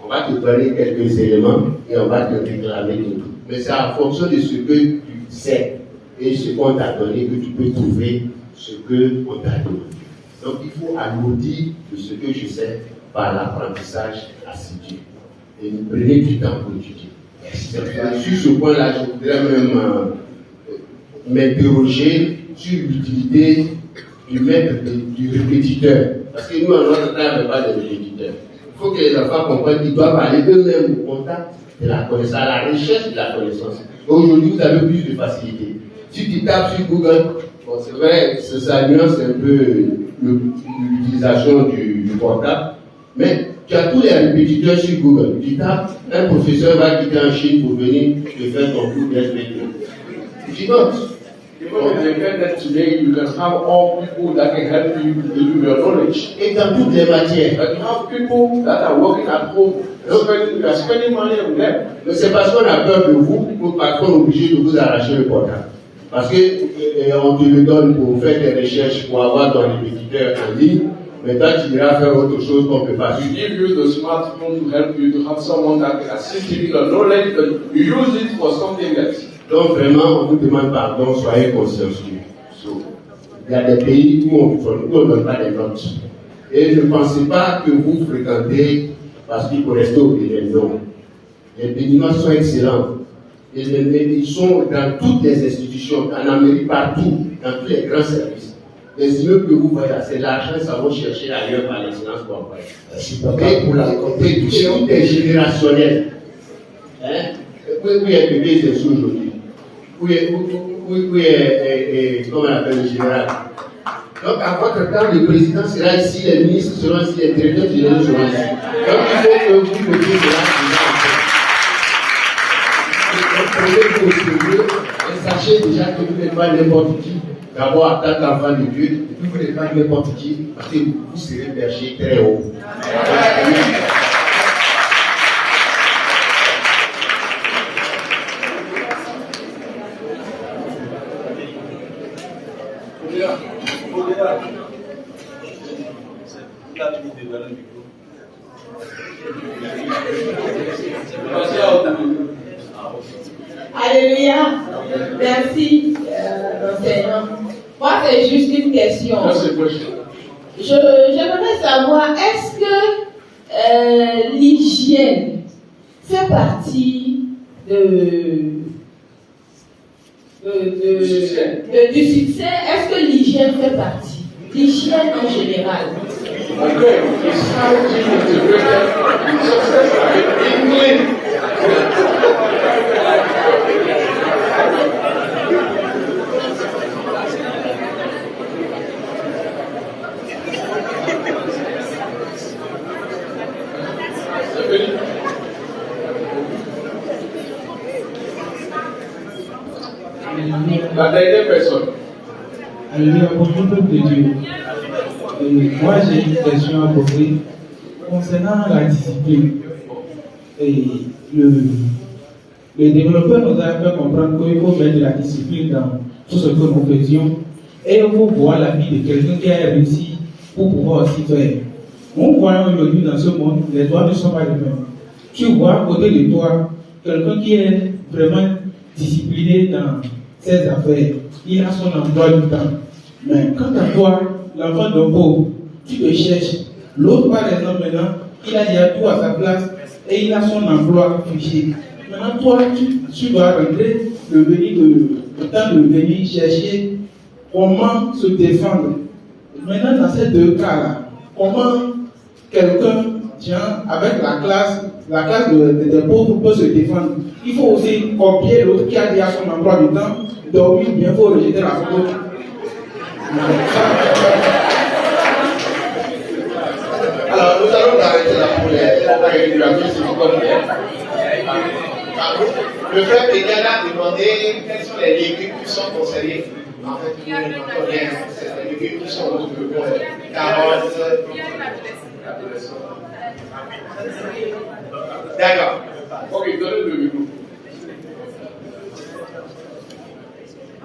On va te donner quelques éléments et on va te réclamer tout. Mais c'est en fonction de ce que tu sais et ce qu'on t'a donné que tu peux trouver ce qu'on t'a donné. Donc il faut alourdir de ce que je sais par l'apprentissage assidu. Et nous prenez du temps pour étudier. Sur ce point-là, je voudrais même m'interroger sur l'utilité du maître du répétiteur. Parce que nous, en notre temps, il n'y avait pas de répétiteur. Il faut que les enfants comprennent qu'ils doivent aller eux-mêmes au contact de la connaissance, à la recherche de la connaissance. Aujourd'hui, vous avez plus de facilité. Si tu tapes sur Google, bon, c'est vrai, ça nuance un peu l'utilisation du portable, mais tu as tous les répétiteurs sur Google. Tu tapes, un professeur va quitter en Chine pour venir te faire ton cours d'SVT. Tu notes. On the internet today, you can have all people that can help you with your knowledge. Et dans toutes les matières. But you have people that are working at home. You are spending money on them. Mais c'est parce qu'on a peur de vous, parce qu'on est obligé de vous arracher le portable. Parce qu'on te le donne pour faire des recherches, pour avoir ton répétiteur en ligne. Mais toi, tu iras faire autre chose qu'on peut pas. We give you the smartphone to help you to have someone that can assist you in the knowledge, but you use it for something else. Donc vraiment, on vous demande pardon, soyez consciencieux. Il y a des pays où on ne donne pas des notes. Et ne pensez pas que vous fréquentez parce qu'il faut rester au Bénin. Non. Les Béninois sont excellents. Et ils sont dans toutes les institutions, en Amérique, partout, dans tous les grands services. Les immeubles que vous voyez là, c'est l'argent, ça va chercher ailleurs par l'excellence qu'on voit. Et pour la compétition est générationnelle. Hein? Où est le bébé aujourd'hui? Où est comment on appelle le général? Donc, à votre temps, le président sera ici, les ministres seront ici, les directeurs généraux seront ici. Donc, il faut que vous mettiez de là. Prenez-vous au sérieux et sachez déjà que vous n'êtes pas n'importe qui. D'abord, en tant qu'enfant de Dieu, et puis vous n'êtes pas n'importe qui, parce que vous serez perché très haut. Alléluia. Merci, l'enseignant. Moi, c'est juste une question. J'aimerais savoir, est-ce que l'hygiène fait partie du succès? Est-ce que l'hygiène fait partie? L'hygiène en général. Okay, it's how to integrate success in English. La dernière personne. Alléluia, pour le peuple de Dieu. Moi, j'ai une question à poser concernant la discipline. Et le développeur nous a fait comprendre qu'il faut mettre de la discipline dans tout ce que nous faisions. Et il faut voir la vie de quelqu'un qui a réussi pour pouvoir aussi faire. On voit aujourd'hui dans ce monde, les doigts ne sont pas les mêmes. Tu vois à côté de toi quelqu'un qui est vraiment discipliné dans ses affaires. Il a son emploi du temps. Mais quant à toi, l'enfant d'un pauvre, tu te cherches. L'autre, par exemple, maintenant, il a déjà tout à sa place et il a son emploi figé. Maintenant, toi, tu dois rentrer le temps de venir chercher comment se défendre. Maintenant, dans ces deux cas-là, comment quelqu'un, avec la classe des pauvres peut se défendre. Il faut aussi copier l'autre qui a déjà son emploi du temps, dormir bien, il faut rejeter la faute. Alors, nous allons arrêter là pour le frère Bégal a demandé quels sont les légumes qui sont conseillés. En fait, nous connaissons ces légumes qui sont carottes. D'accord. Ok, donnez le micro.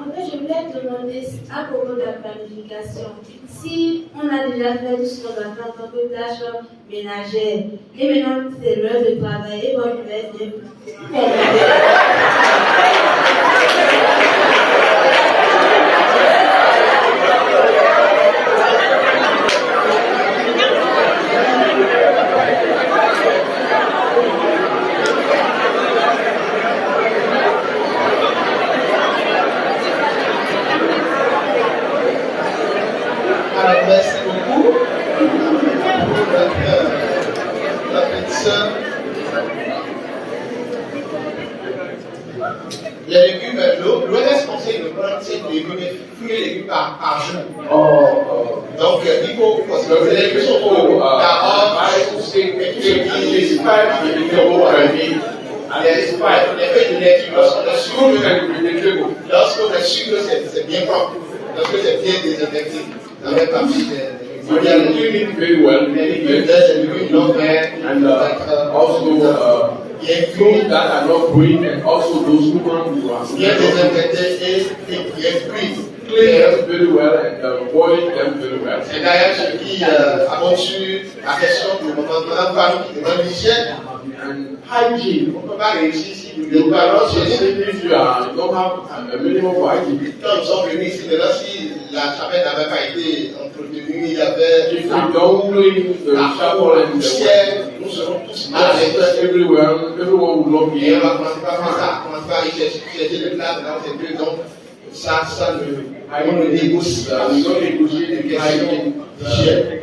En fait, je voulais te demander à propos de la planification. Si on a déjà fait tout ce qu'on doit faire en tant que tâche ménagère, et maintenant c'est l'heure de travailler, bon, je vais être Alors, merci beaucoup. Les légumes, l'OMS conseille de prendre ces légumes, fruits et légumes par jour. Donc, il faut que les légumes sont pour carottes, les feuilles de laitue, lorsque le sucre, c'est bien propre, lorsque c'est bien désinfecté, ça fait partie des very well, and also fruit that are not green, and also those who come to us. Bien désinfecté et bien cuit. Clean them very well and boil them very well. C'est d'ailleurs ce qui a conçu la question de notre femme qui demande l'hygiène. And hygiene. On ne peut pas réussir si nous You ne cannot pas succeed if you don't have a minimum of hygiene. Quand nous sommes venus ici, maintenant, si la chapelle n'avait pas été entretenue, il y avait If you don't clean the chapel and the poussière, nous serons tous malades. everywhere, everyone will not be Et on here. va commencer par faire ça, on va commencer par aller chercher le plat dans ces deux. Donc, ça on ne négocie pas. We don't negotiate the hygiene Hygiène.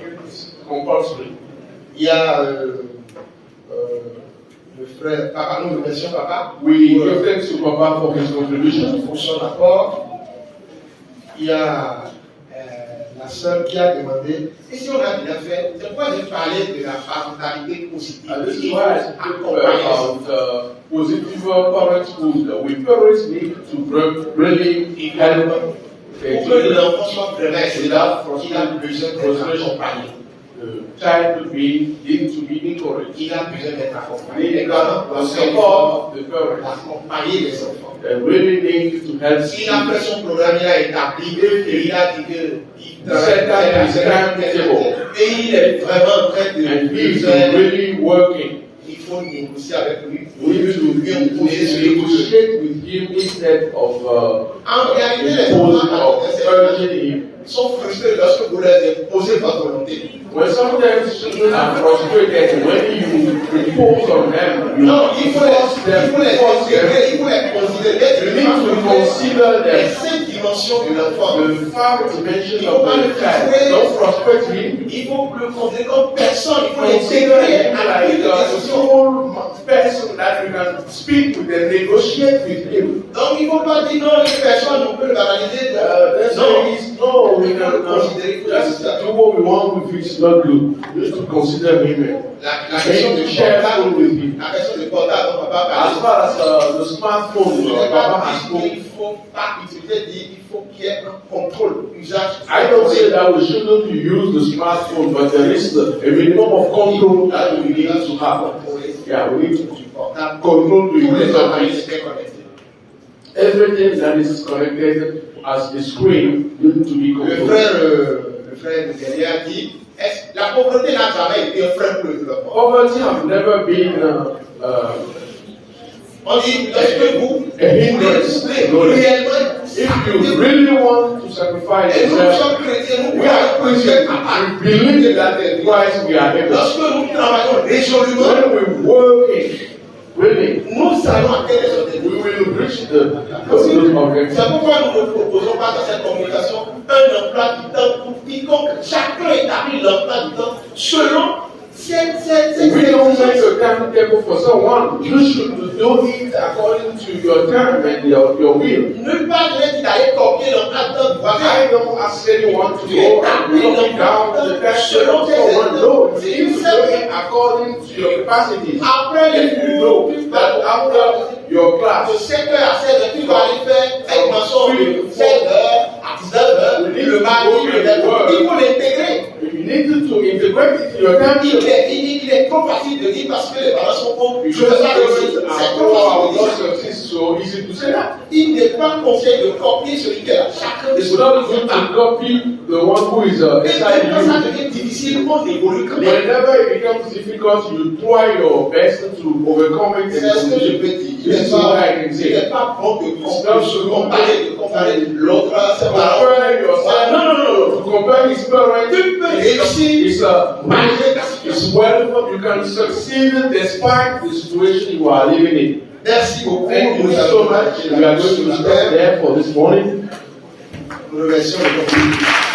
compulsory. Il y a le frère, papa, nous remercions papa We give thanks to Papa for his contribution. pour son apport. Il y a la sœur qui a demandé, et si on a déjà fait, c'est pourquoi j'ai parlé de la parentalité positive. This is why I speak about positive parenthood. We parents need to really help Pour que l'enfant soit vraiment excellent, il a besoin d'être accompagné. the child need to be encouraged. Il a besoin d'être accompagné. Les The parents doivent s'efforcer support the parents. d'accompagner les enfants. They really need to help. S'il a fait son programme, il a établi, et il a dit qu'il Set up his timetable. et il est vraiment en train de And he is faire. really working. Il faut négocier avec lui. We need to lui imposer ce que negotiate with him instead of En réalité, les imposing enfants or urging him. sont frustrés lorsque vous leur imposez votre volonté. When sometimes children are frustrated when you impose on them, you Non, il faut force them, les force them. considérer, il faut les considérer. You need to consider Les them. 5 dimensions de l'enfant. The five dimensions of the child. Don't frustrate him. Il faut le considérer comme personne. Il faut Consider l'intégrer him à la like a décision. full person that you can speak with and negotiate with him. Donc il ne faut pas dire non, une personne, on peut le banaliser. That's Non, why he's no, we can just do what we want with him. It's not good. You need to consider him. la question de Being careful portable, with him. la question de portable dont papa As parlait. far as the smartphone, Papa has Il spoken. ne faut pas utiliser, il faut qu'il y ait un contrôle, usage. I don't say that we shouldn't use the smartphone, but there is a minimum of control that we need to have. Yeah, we need to control the Tous les use of appareils it. étaient connectés. Everything that is connected as a screen needs to be Le controlled. frère Miguel a dit, la pauvreté n'a jamais été un frein pour le développement. Poverty has never been On dit, lorsque vous a hindrance. voulez réellement, If you really want to sacrifice et nous yourself, sommes chrétiens, nous we are croyons que Dieu est capable. We believe that in Christ we are able. Lorsque nous travaillons résolument, When we work in, really, nous allons atteindre les objectifs. we will reach the objective. C'est pourquoi nous ne proposons pas dans cette communication un emploi du temps pour quiconque. Chacun établit l'emploi du temps selon ses We don't make a timetable for someone. You should do it according to your time and your will. Nulle part ne dit d'aller copier l'emploi du temps du voisin. I don't ask anyone to go and copy down the timetable of someone. No, you do it according to your capacity. Après les If you know that after your de class, 7h à 16h, tu vas aller faire une mention de 7h à 19h, le mardi, le mercredi. Il faut l'intégrer. you need to integrate it in your timetable. Il est trop facile de dire parce que les parents sont pauvres. Je Because veux ça réussir. C'est trop facile de dire. it's so easy to say that. Il n'est pas conseillé de copier celui qui est là. Chacun de It's ses not good to copy the one who is Et beside quand ça you. devient difficile, on évolue quand même. Whenever it becomes difficult, you try your best to overcome it. C'est ce que je peux dire. Il This is what I can n'est say. pas bon de se comparer l'autre, ses parents. Compare yourself. Non, non, non, non. To compare his parents. Tu peux réussir malgré ta It's situation. well, you can succeed despite the situation you are living in. Merci beaucoup. Thank you so much. We are going to stop there for this morning. Nous remercions le